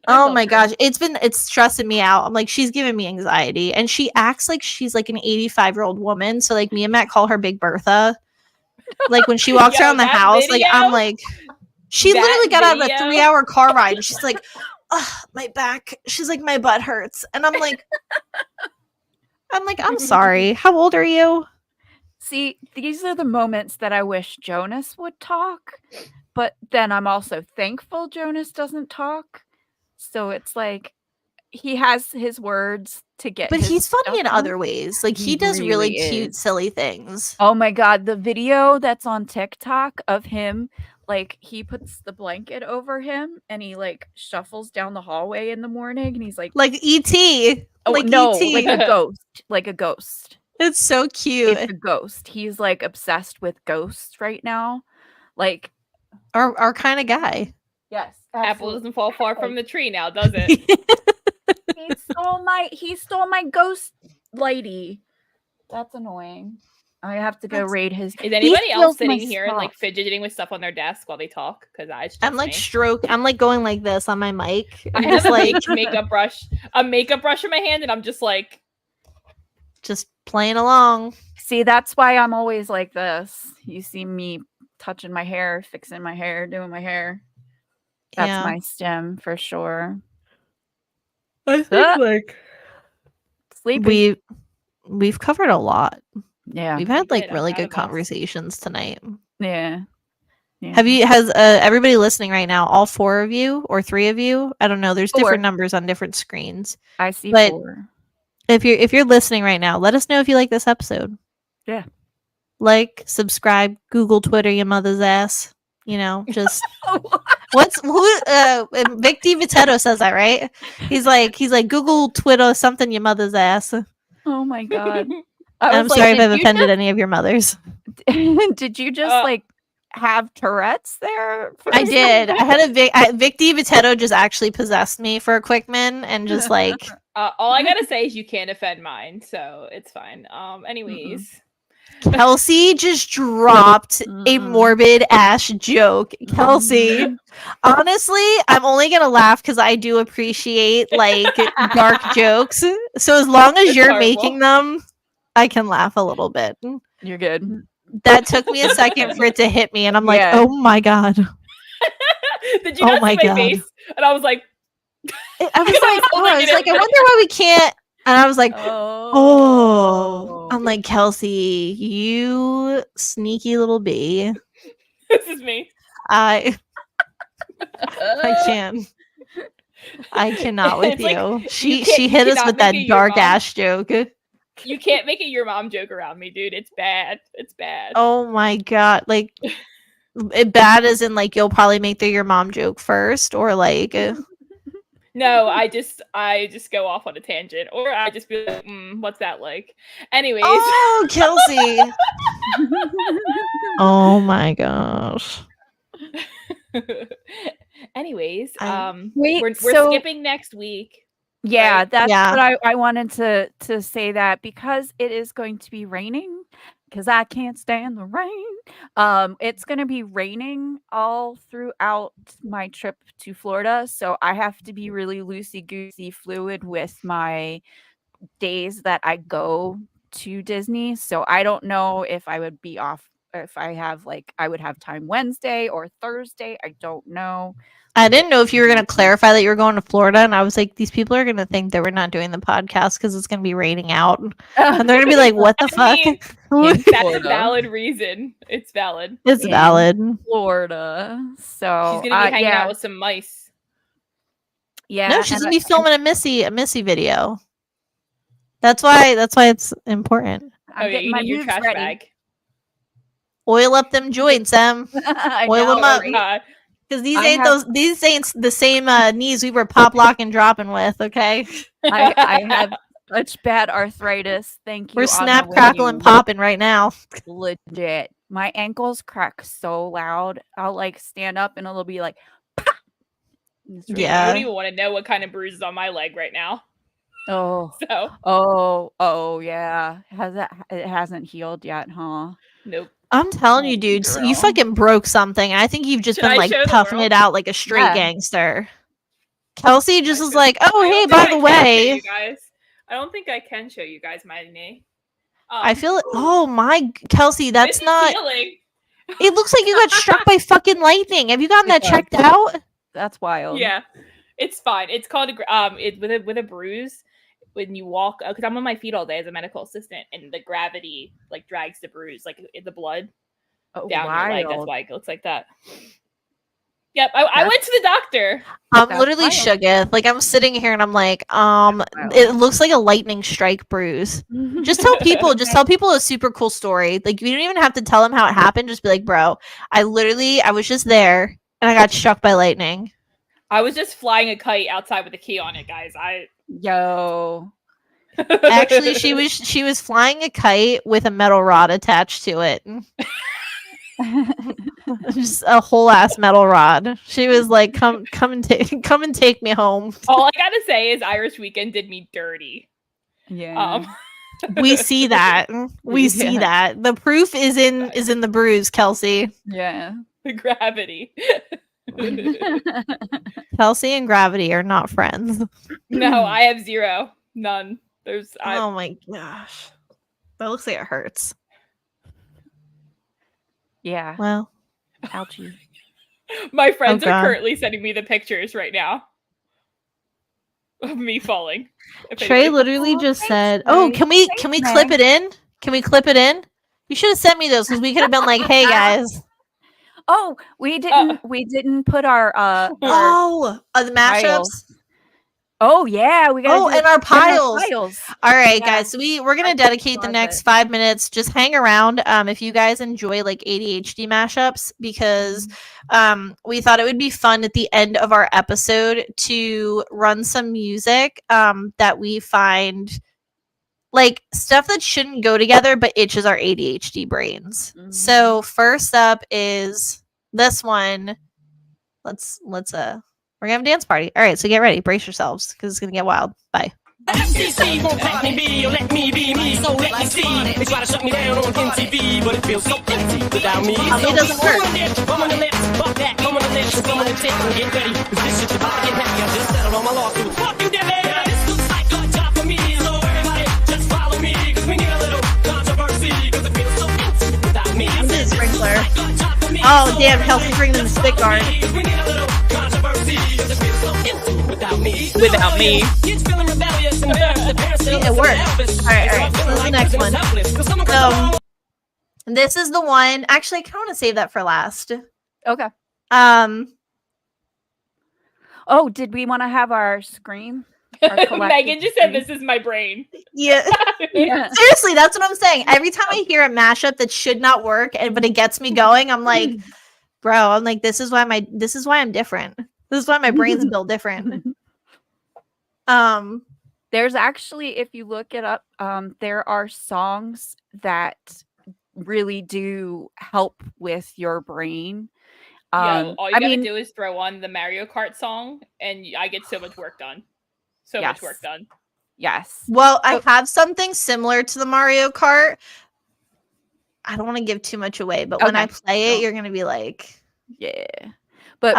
oh my gosh, it's stressing me out. I'm like, she's giving me anxiety, and she acts like she's like an 85-year-old woman. So like me and Matt call her Big Bertha. Like when she walks around the house, like I'm like, she literally got out of a 3-hour car ride, and she's like, my back. She's like, my butt hurts. And I'm like, I'm sorry. How old are you? See, these are the moments that I wish Jonas would talk, but then I'm also thankful Jonas doesn't talk. So it's like he has his words to get But his he's funny stuff in out. other ways. Like he does really cute, is. silly things. Oh my god, the video that's on TikTok of him, like he puts the blanket over him and he like shuffles down the hallway in the morning and he's like E.T. oh Like no, E.T. like a ghost. Like a ghost. It's so cute. It's a ghost. He's like obsessed with ghosts right now. Like Our kind of guy. yes, Apple doesn't fall far from the tree now, does it? He stole my ghost lady. That's annoying. I have to go raid his. Is anybody else steals my sitting here and like stuff. fidgeting with stuff on their desk while they talk? Because I'm like I'm like going like this on my mic. I I'm have just a like makeup brush in my hand, and I'm just like, just playing along. See, that's why I'm always like this. You see me touching my hair, fixing my hair, doing my hair. That's Yeah. my stem for sure. I think like Sleepy. we've covered a lot. Yeah. We've had We like did, I'm really proud good of us. conversations tonight. Yeah. Has everybody listening right now, all 4 of you or 3 of you? I don't know. There's 4. different numbers on different screens. I see But 4. if you're listening right now, let us know if you like this episode. Yeah. Like, subscribe, Google, Twitter your mother's ass. You know, just Vic DiVitetto says that, right? He's like Google, Twitter, something your mother's ass. Oh my god. I'm sorry if I've offended any of your mothers. Did you just like have Tourette's there? I did. I had Vic DiVitetto just actually possessed me for a quick min and just like all I gotta say is you can't offend mine, so it's fine. Anyways. Kelsey just dropped a morbid ass joke. Kelsey, honestly, I'm only gonna laugh because I do appreciate like dark jokes. So as long as you're making them, I can laugh a little bit. You're good. That took me a second for it to hit me, and I'm like, oh my god. Did you not see my face? And I was like, I was like, I wonder why we can't. And I was like, oh. I'm like, Kelsey, you sneaky little bee. This is me. I can't. I cannot with you. Like, she hit us with that dark ass joke. You can't make it your mom joke around me, dude. It's bad. It's bad. Oh my god. Like bad as in like you'll probably make your mom joke first, or like no, I just go off on a tangent, or I just be like, what's that like? Anyways. Oh, Kelsey. Oh my gosh. Anyways, wait, we're skipping next week. Yeah, right? that's what I wanted to say, that because it is going to be raining, because I can't stand the rain. It's going to be raining all throughout my trip to Florida, so I have to be really loosey-goosey fluid with my days that I go to Disney. So I don't know if I would be off, if I would have time Wednesday or Thursday. I don't know. I didn't know if you were going to clarify that you were going to Florida, and I was like, these people are going to think that we're not doing the podcast because it's going to be raining out, and they're going to be like, what the fuck? That's a valid reason. It's valid. It's valid. Florida. So she's going to be hanging out with some mice. Yeah. No, she's going to be filming a Missy video. That's why it's important. You need your trash bag. Oil up them joints, Oil them up. God. Because these ain't the same knees we were pop locking dropping with, okay? I have such bad arthritis. Thank you. We're snap, crackling, popping right now. Legit. My ankles crack so loud. I'll like stand up and it'll be like, pop! Yeah. I don't even want to know what kind of bruises on my leg right now. Oh. So. Oh yeah. It hasn't healed yet, huh? Nope. I'm telling you, dude, you fucking broke something. I think you've just been like toughing it out like a straight gangster. Kelsey just was like, oh, hey, by the way. I don't think I can show you guys my knee. I feel it. Oh my, Kelsey, that's not. Healing. It looks like you got struck by fucking lightning. Have you gotten that checked out? That's wild. Yeah. It's fine. It's called with a bruise. When you walk, because I'm on my feet all day as a medical assistant, and the gravity like drags the bruise, like in the blood down your leg. That's why it looks like that. Yep, I went to the doctor. I'm literally shooketh. Like I'm sitting here and I'm like, it looks like a lightning strike bruise. Just tell people a super cool story. Like you don't even have to tell them how it happened. Just be like, bro, I was just there and I got struck by lightning. I was just flying a kite outside with a key on it, guys. Actually, she was flying a kite with a metal rod attached to it. Just a whole ass metal rod. She was like, come and take me home. All I gotta say is Irish Weekend did me dirty. Yeah. We see that. We see that. The proof is in the bruise, Kelsey. Yeah. The gravity. Kelsey and gravity are not friends. No, I have zero. None. Oh my gosh. That looks like it hurts. Yeah. Well. Ouchie. My friends are currently sending me the pictures right now of me falling. Trey literally just said, "Oh, can we clip it in? Can we clip it in? You should have sent me those because we could have been like, hey guys." Oh, we didn't put our the mashups. Oh yeah, we got. Oh, and our piles. All right, Yeah. guys. So we're gonna dedicate the next 5 minutes. Just hang around. If you guys enjoy like ADHD mashups, because we thought it would be fun at the end of our episode to run some music that we find like stuff that shouldn't go together but itches our ADHD brains. So first up is this one. We're gonna have a dance party. All right, so get ready, brace yourselves, because it's gonna get wild. Bye. FCC won't let me be or let me be me, so let me see. They try to shut me down on MTV, but it feels so empty without me. It doesn't work. Come on the lips, fuck that, come on the lips, come on the tip, and get ready. Cause this shit's about to get heavy. I just settled on my lawsuit. Fuck you, Debbie! Yeah, this looks like a job for me, so everybody just follow me, cause we need a little controversy, cause it feels so empty without me. I'm the sprinkler. Oh damn, Kelsey's bringing the spit guard. Without me. It works. All right. So this is the next one. This is the one. Actually, I kind of want to save that for last. Okay. Oh, did we want to have our scream? Megan just said, "This is my brain." Yeah. Seriously, that's what I'm saying. Every time I hear a mashup that should not work, but it gets me going, I'm like, bro. I'm like, this is why I'm different. This is why my brain's built different. There's actually, if you look it up, there are songs that really do help with your brain. All you gotta do is throw on the Mario Kart song, and I get so much work done. Much work done. Yes. Well, I have something similar to the Mario Kart. I don't want to give too much away, but when I play it, you're gonna be like, yeah. But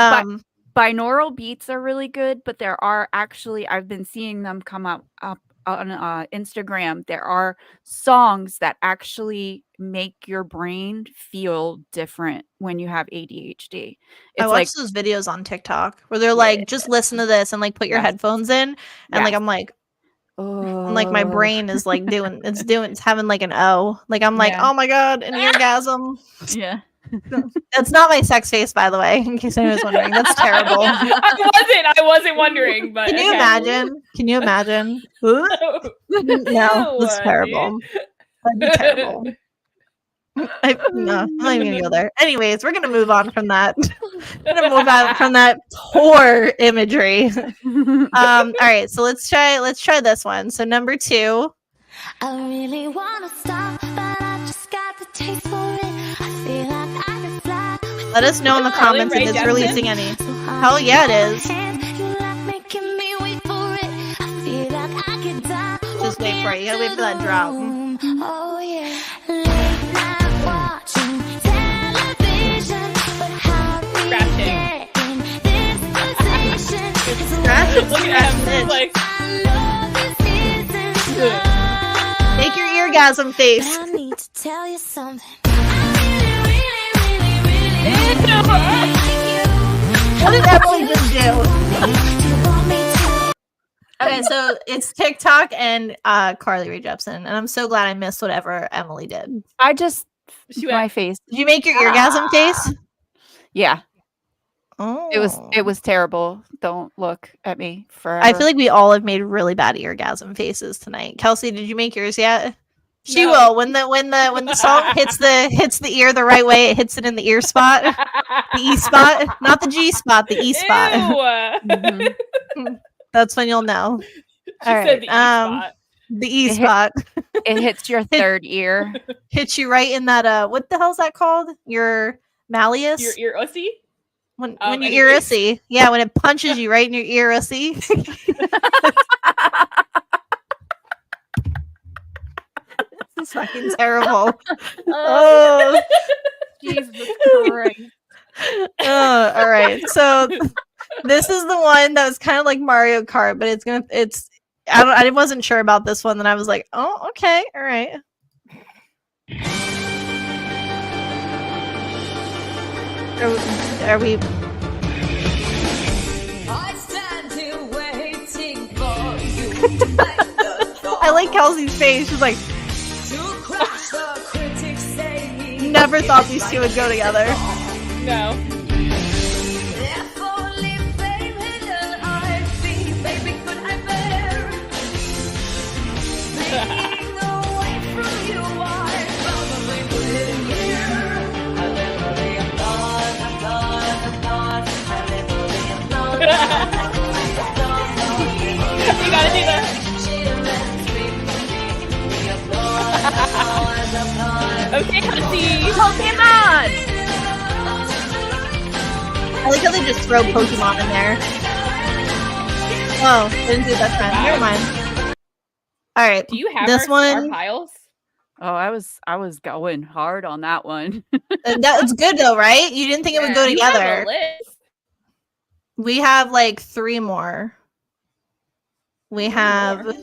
binaural beats are really good, but there are actually, I've been seeing them come up on Instagram. There are songs that actually make your brain feel different when you have ADHD. It's I watch those videos on TikTok where they're like, just listen to this and like put your headphones in, and like I'm like, my brain is like it's having like an O. Like I'm like, oh my god, an orgasm. Yeah. That's not my sex face, by the way, in case anyone was wondering. That's terrible. I wasn't wondering, but Can you imagine? Can you imagine? No, that's terrible. That'd be terrible. No, I'm not even gonna go there. Anyways, we're gonna move on from that. We're gonna move on from that poor imagery. All right, so let's try this one. So number 2. I really wanna stop, but I just got the taste for it. I feel like I can fly. Let us know in the comments if it's releasing any. Hell yeah, it is. Just wait for it. You gotta wait for that drop. Oh yeah. Late night watching television, but how we get in this position? Look at him, like, I know this isn't love. Make your eargasm face. I need to tell you something. What did Emily just do? Okay, so it's TikTok and Carly Rae Jepsen, and I'm so glad I missed whatever Emily did. I just She my went, face. Did you make your orgasm face? Yeah, Oh, it was terrible. Don't look at me forever. I feel like we all have made really bad orgasm faces tonight. Kelsey, did you make yours yet? She No. will when the song hits the ear the right way. It hits it in the ear spot, the E spot, not the G spot, the E spot. Ew. Mhm. That's when you'll know. She All said right, the E spot. the E It hit- spot It hits your third ear. hits you right in that. What the hell's that called? Your malleus. Your ussy? When and your it ear hits- ussy. Yeah, when it punches you right in your ear ussy. This is fucking terrible. Oh. Jesus Christ. All right. So this is the one that was kind of like Mario Kart, but I wasn't sure about this one. Then I was like, oh, okay, all right. Are we? I like Kelsey's face. She's like, never thought these two would go together. No. You gotta do that. Okay, Kelsey. Pokemon! I like how they just throw Pokemon in there. Oh, didn't do that time. Never mind. All right. Do you have This our one- piles? Oh, I was going hard on that one. That was good though, right? You didn't think it would go You have a together. list. We have like 3 more. We have.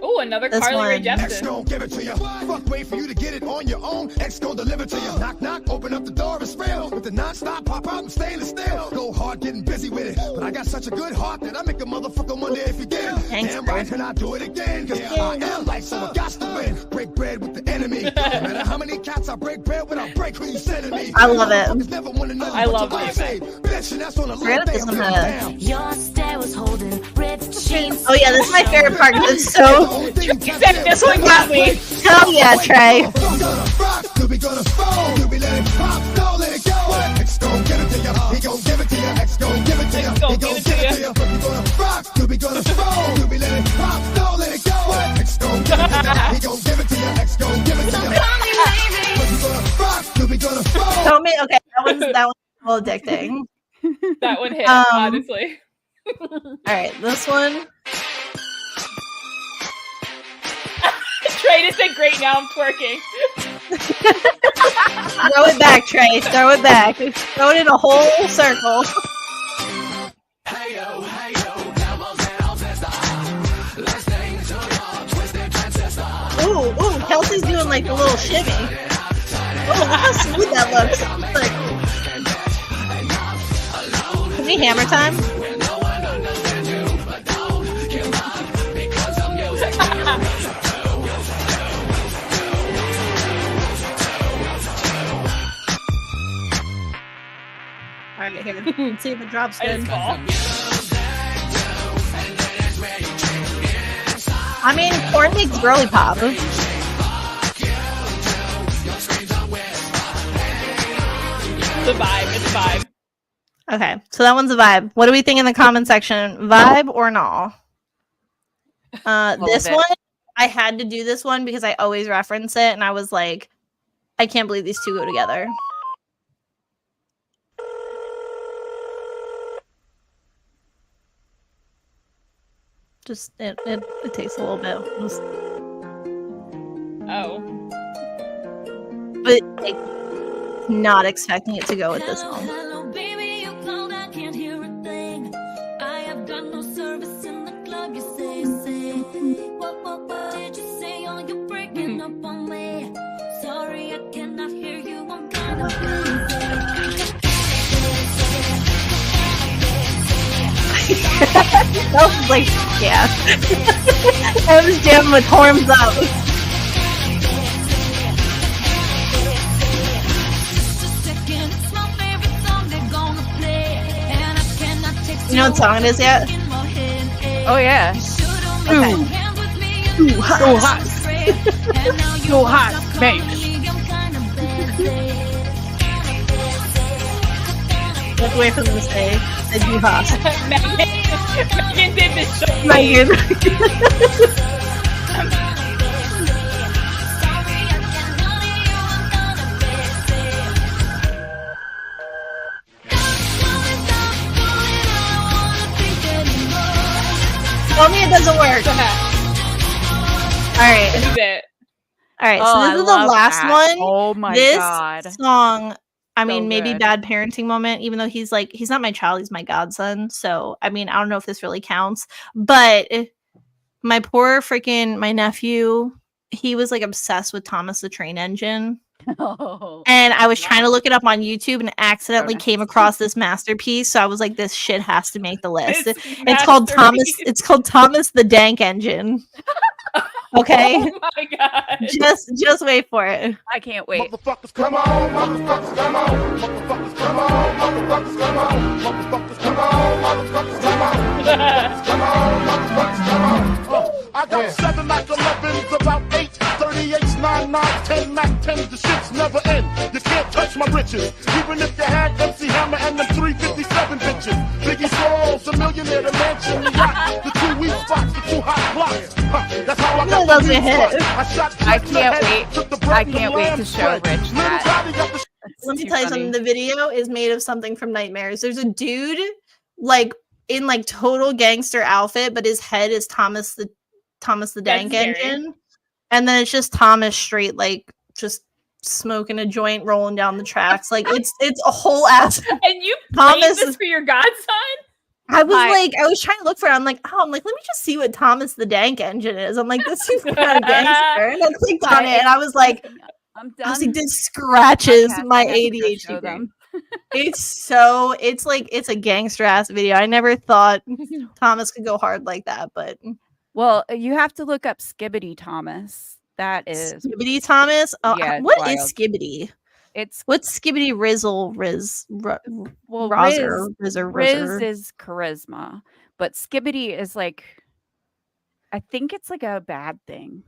Oh, another This Carly Rae one. X Jepsen. gon' give it to you. Fuck, wait for you to get it on your own. X gon' deliver to you. Knock, knock, open up the door, it's real. With the non-stop pop out and stainless steel. Go hard, getting busy with it. But I got such a good heart that I make a motherfucker wonder if you did. Thanks, Damn right, bro. can I do it again? Cause I am life, so I got to win. Break bread with the enemy. No matter how many cats I break bread with, I break who you sending me. I love it. Motherfuckers never wanna know I what love your it. wife say. Bitch, and that's on the Forget low, they this one feel had- down. Your stare was holding ripped jeans. Oh yeah, this is my favorite part because it's so. Except this one got me. Hell yeah, Trey. Tell me, okay, that one's a little addicting. That one hit, Um, honestly. All right, this one. Trey just said, great, now I'm twerking. Throw it back, Trey. Throw it back. Throw it in a whole circle. Ooh, Kelsey's doing like a little shimmy. Oh, look how smooth that looks. Like, can we hammer time? All right, here. Let's see if it drops I good. just fall. I mean, corn makes girly pop. The vibe, it's a vibe. Okay, so that one's a vibe. What do we think in the comment section? Vibe or no? This of it. one, I had to do this one because I always reference it, and I was like, I can't believe these two go together. Just it takes a little bit, Just- Oh. but like, not expecting it to go with this one. Hello, baby, you called, I can't hear a thing. I have got no service in the club, you say. What did you say? Oh, you're breaking up on me. Sorry, I cannot hear you, I'm kind of crazy. That was like, yeah. I was jamming with horns up. You know what song it is yet? Oh yeah. Ooh, hot. So hot, babe. Look away from the stage. I do hot. Megan did this show. Megan. Tell me it doesn't work. Alright. This is it. Alright, Oh, so I this is the love last that. one. Oh my This god. song, I So mean, maybe good. bad parenting moment, even though he's not my child, he's my godson. So, I mean, I don't know if this really counts. But my my nephew, he was like obsessed with Thomas the Train Engine. Oh. And I was trying to look it up on YouTube and accidentally nice. came across this masterpiece. So I was like, this shit has to make the list. This It's called Thomas. masterpiece. It's called Thomas the Dank Engine. Okay. Oh my god. Just wait for it. I can't wait. Motherfuckers, come on, motherfuckers, come on, motherfuckers, come on, motherfuckers, come on, motherfuckers, come on, motherfuckers, come on, motherfuckers, come on, motherfuckers, come on. I got 7 Mac 11s, about 8, 38s, 9, 9, 10 Mac 10s, the shits never end. You can't touch my riches, even if you had MC Hammer and them 357 bitches. Biggie Smalls, a millionaire, the mansion, the yacht, the 2 weak spots, the 2 hot blocks. That's how I That got doesn't the weak hit. spots. I can't wait. I can't wait to show Rich that. That's Let me too tell you funny. something. The video is made of something from Nightmares. There's a dude like in like total gangster outfit, but his head is Thomas the Dank scary. Engine, and then it's just Thomas straight like just smoking a joint, rolling down the tracks. Like it's a whole ass. And you Thomas- played this for your godson? I was Hi. like, I was trying to look for it. I'm like, let me just see what Thomas the Dank Engine is. I'm like, this seems kind of gangster, and I clicked on it, and I was like, I'm I was done. like, this scratches Podcast, my I have to go show ADHD brain. them. It's a gangster ass video. I never thought Thomas could go hard like that, but Well, you have to look up Skibbity Thomas. That is, Skibbity Thomas. Oh, Yeah, it's what is wild. Skibbity? it's What's Skibbity Rizzle Riz? well, Rozzer, Riz Rizzer. is charisma, but Skibbity is like, I think it's like a bad thing.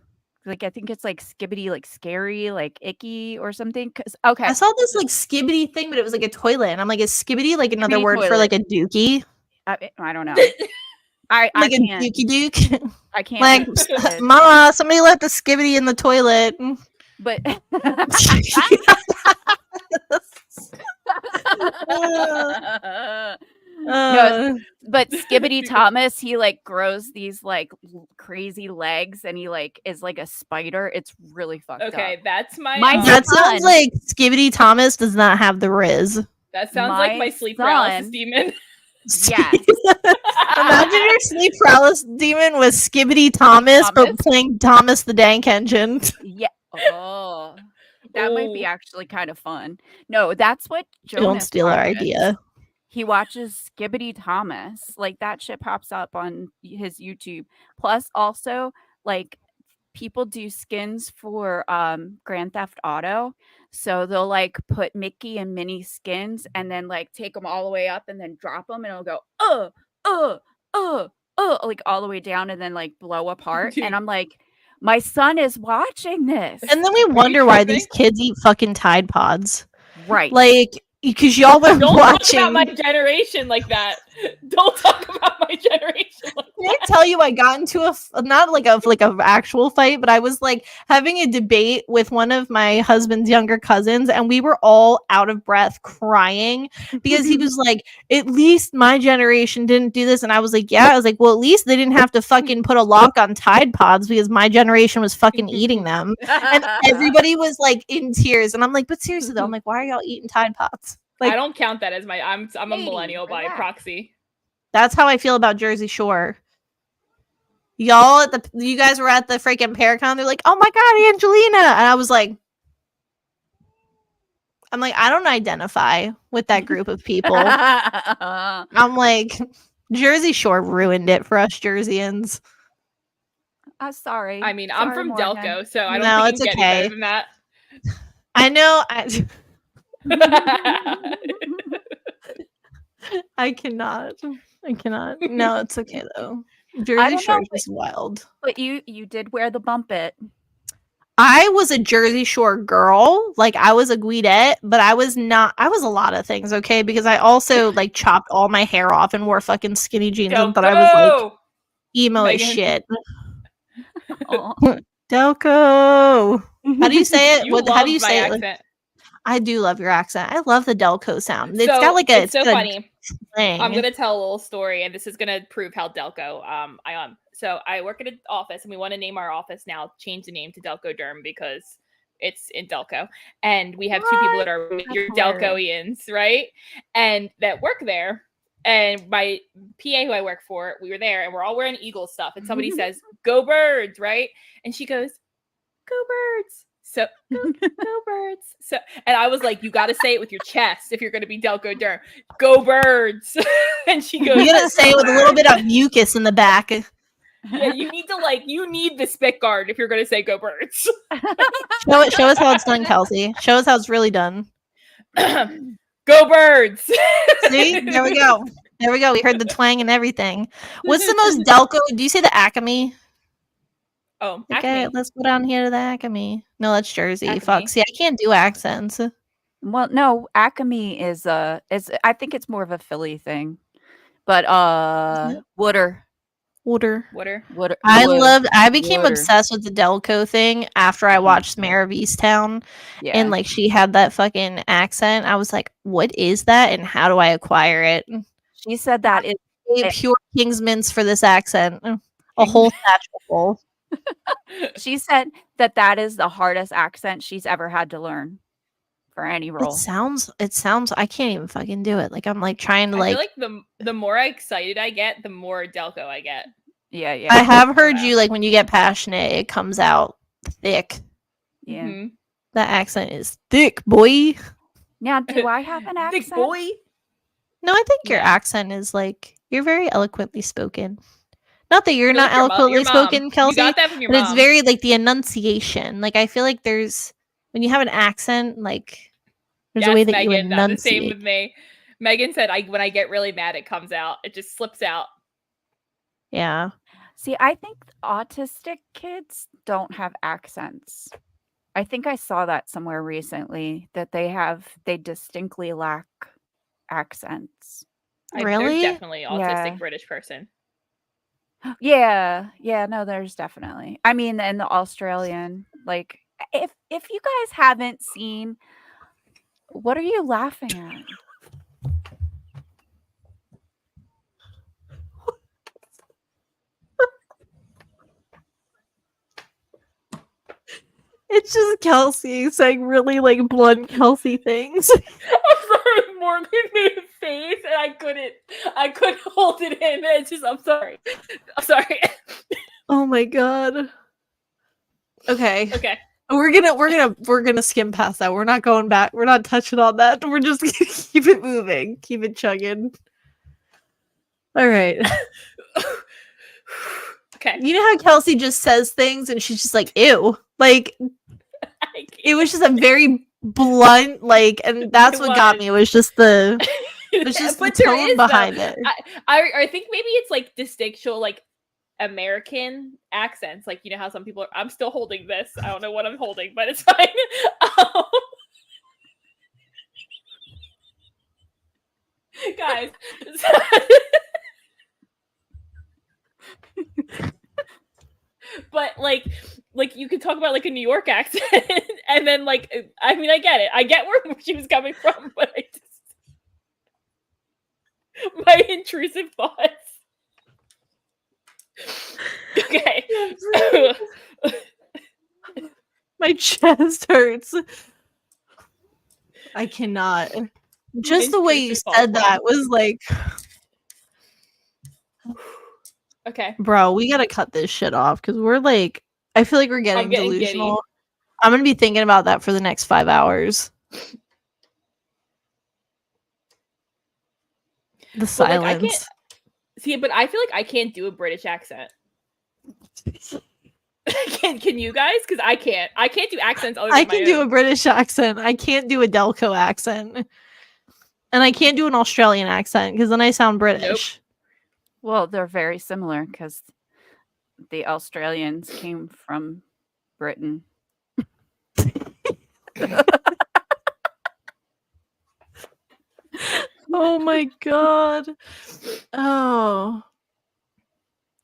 Like I think it's like Skibbity, like scary, like icky or something. Cause okay, I saw this like Skibbity thing, but it was like a toilet, and I'm like, is Skibbity like another Skibbity word for toilet. like a dookie? I don't know. I Like a can't. dookie duke? I can't. Like, wait to- Mama, somebody left the Skibbity in the toilet. but but Skibbity Thomas, he like grows these like crazy legs, and he like is like a spider. It's really fucked Okay, up. that's my. Mine's That Son. sounds like Skibbity Thomas does not have the Riz. that sounds like my my sleep son- paralysis demon. Yes. Imagine your sleep paralysis demon with Skibbity Thomas, but Thomas. playing Thomas the Dank Engine. Yeah. Oh, that might be Oh. actually kind of fun. No, that's what Jonas Don't steal our watches. idea. He watches Skibbity Thomas. Like that shit pops up on his YouTube. Plus, also like people do skins for Grand Theft Auto. So they'll like put Mickey and Minnie skins and then like take them all the way up and then drop them, and it'll go like all the way down and then like blow apart. Dude. And I'm like, my son is watching this. And then we wonder why these kids eat fucking Tide Pods. Right. Like, because y'all were Don't watching. talk about my generation like that. Don't talk about my generation like Can I tell you, I got into not like a actual fight, but I was like having a debate with one of my husband's younger cousins, and we were all out of breath crying because he was like, "At least my generation didn't do this," and I was like, "Yeah." I was like, "Well, at least they didn't have to fucking put a lock on Tide Pods because my generation was fucking eating them." And everybody was like in tears, and I'm like, "But seriously though, I'm like, why are y'all eating Tide Pods?" Like, I don't count that as my. I'm a Katie, millennial by relax. proxy. that's how I feel about Jersey Shore. You guys were at the freaking Paracon. They're like, "Oh my god, Angelina," and I was like, I don't identify with that group of people. I'm like, Jersey Shore ruined it for us Jerseyans. Sorry. I mean, I'm Sorry, from Morgan. Delco, so I don't No, think it's you can get any okay. better than that. I know. I cannot. I cannot. No, it's okay though. Jersey don't Shore know, is just wild. But you did wear the bump it. I was a Jersey Shore girl. Like I was a Guidette, but I was not. I was a lot of things, okay? Because I also like chopped all my hair off and wore fucking skinny jeans and thought I was like emo as Megan. shit. Aw. Delco. How do you say it? You What? How do loved you my say it? Like, accent. I do love your accent. I love the Delco sound. It's So, got like a. it's so got a funny. twang. I'm gonna tell a little story, and this is gonna prove how Delco I am. So I work at an office, and we want to name our office now, change the name to Delco Derm because it's in Delco, and we have two people that are your hilarious. Delcoians, right? And that work there. And my PA who I work for, we were there, and we're all wearing Eagles stuff, and somebody says, "Go Birds!" Right? And she goes, "Go Birds!" So go Birds. So, and I was like, you got to say it with your chest if you're going to be Delco Derm. Go Birds. And she goes, You gotta say it with a little bit of mucus in the back. yeah, you need the spit guard if you're going to say go Birds. Show us how it's done, Kelsey. Show us how it's really done. Go Birds. See? There we go. There we go. We heard the twang and everything. What's the most Delco? Do you say the Acme? Oh, Okay, Acme. let's go down here to the Acme. No, that's Jersey. Acme. Fuck. See, I can't do accents. Well, no, Acme is I think it's more of a Philly thing. But it? Water. Water. I became Water. obsessed with the Delco thing after I watched Mayor of Easttown. Yeah. And like she had that fucking accent. I was like, what is that and how do I acquire it? She said that is Paid pure King's mince for this accent. A whole satchel full. she said that is the hardest accent she's ever had to learn for any role. It sounds I can't even fucking do it. Like I'm like trying to I like feel like the more excited I get, the more Delco I get. Yeah. I have heard you like when you get passionate, it comes out thick. Yeah. Mm-hmm. That accent is thick, boy. Now, do I have an accent? Big boy. No, I think your Yeah. accent is like you're very eloquently spoken. Not that you're You're not like your eloquently your mom. spoken, Kelsey, You got that from your but mom. it's very like the enunciation. Like I feel like there's when you have an accent, like there's a way that you Megan, the same enunciate. with me. Megan said, when I get really mad, it comes out. It just slips out. Yeah. See, I think autistic kids don't have accents. I think I saw that somewhere recently that they distinctly lack accents. Really? There's definitely autistic Yeah. British person. Yeah, no, there's definitely. I mean, and the Australian, like, if you guys haven't seen, what are you laughing at? It's just Kelsey saying really like blunt Kelsey things. I'm sorry, Morgan made a face and I couldn't hold it in. I'm sorry. Oh my god. Okay. Okay. We're gonna skim past that. We're not going back. We're not touching on that. We're just gonna keep it moving. Keep it chugging. All right. Okay. You know how Kelsey just says things and she's just like, ew. Like it was just a very blunt, like, and that's what got me. It was just the But there tone is, behind though. it. I think maybe it's like distinctual, like American accents. Like, you know how some people I'm still holding this. I don't know what I'm holding, but it's fine. Guys. But like you could talk about like a New York accent and then like I mean I get it. I get where she was coming from, but I just my intrusive thoughts. Okay. My chest hurts. I cannot. Just the way you Intrusive said thoughts. that was like, Okay. bro, we gotta cut this shit off because we're like, I feel like we're getting getting giddy. delusional. I'm gonna be thinking about that for the next 5 hours. The But, like, I silence. See, but I feel like I can't do a British accent. Can you guys? Because I can't. I can't do accents other than I can my do own. a British accent. I can't do a Delco accent. And I can't do an Australian accent because then I sound British. Well, they're very similar because the Australians came from Britain. Oh my god. Oh.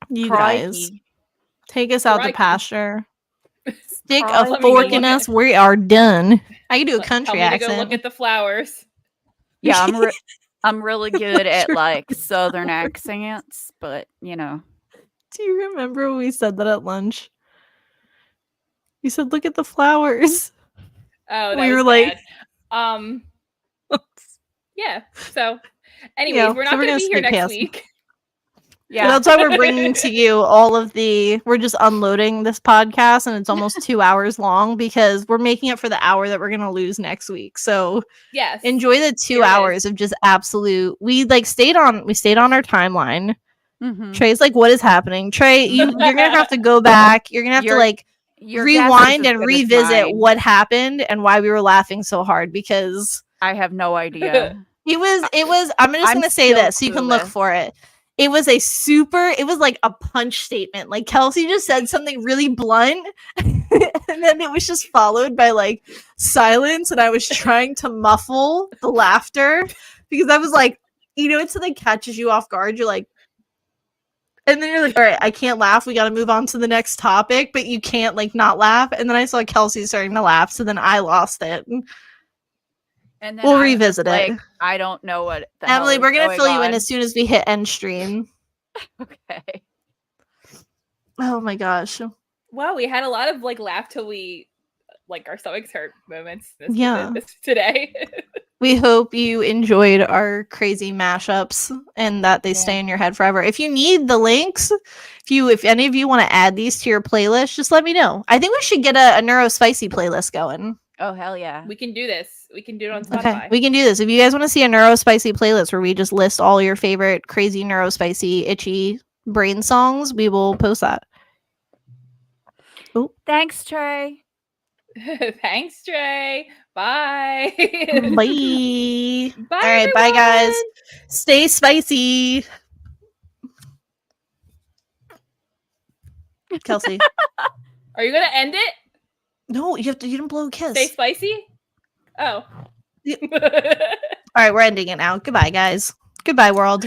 You guys, Crikey. take us out the Crikey. pasture. Stick a Crikey. fork in Look us. We are done. I can do a Tell country me to accent. go look at the flowers. Yeah, I'm really good at Sure. like Southern accents, but you know. Do you remember when we said that at lunch? You said, "Look at the flowers." Oh, that We was were like- bad. Yeah. So, anyways, Yeah, we're so not we're going to gonna be here skip next past- week. Yeah. That's why we're bringing to you all of we're just unloading this podcast and it's almost 2 hours long because we're making it for the hour that we're going to lose next week. So Yes. enjoy the 2 Here it hours of just absolute, we stayed on our timeline. Mhm. Trey's like, what is happening? Trey, you're going to have to go back. You're going to have to Your guess is rewind as and good as revisit mine. what happened and why we were laughing so hard because I have no idea. it was I'm just I'm gonna say still this so you can look clueless. for it. It was like a punch statement. Like Kelsey just said something really blunt and then it was just followed by like silence and I was trying to muffle the laughter because I was like, it's something catches you off guard. You're like, and then you're like, all right, I can't laugh. We got to move on to the next topic, but you can't like not laugh. And then I saw Kelsey starting to laugh. So then I lost it. And then We'll I was revisit just it. like, I don't know what the hell Emily, is we're going to going fill you in on. as soon as we hit end stream. Okay. Oh my gosh. Wow, we had a lot of like laugh till we like our stomachs hurt moments Yeah. today. We hope you enjoyed our crazy mashups and that they Yeah. stay in your head forever. If you need the links, if any of you want to add these to your playlist, just let me know. I think we should get a NeuroSpicy playlist going. Oh hell yeah. We can do this. We can do it on Spotify. Okay, we can do this. If you guys want to see a NeuroSpicy playlist where we just list all your favorite crazy NeuroSpicy itchy brain songs, we will post that. Thanks, Trey. Thanks, Trey. Bye. Bye. Bye. All right, bye guys. everyone. Stay spicy. Kelsey. Are you gonna end it? No, you didn't blow a kiss. Stay spicy? Oh. Yeah. All right, we're ending it now. Goodbye, guys. Goodbye, world.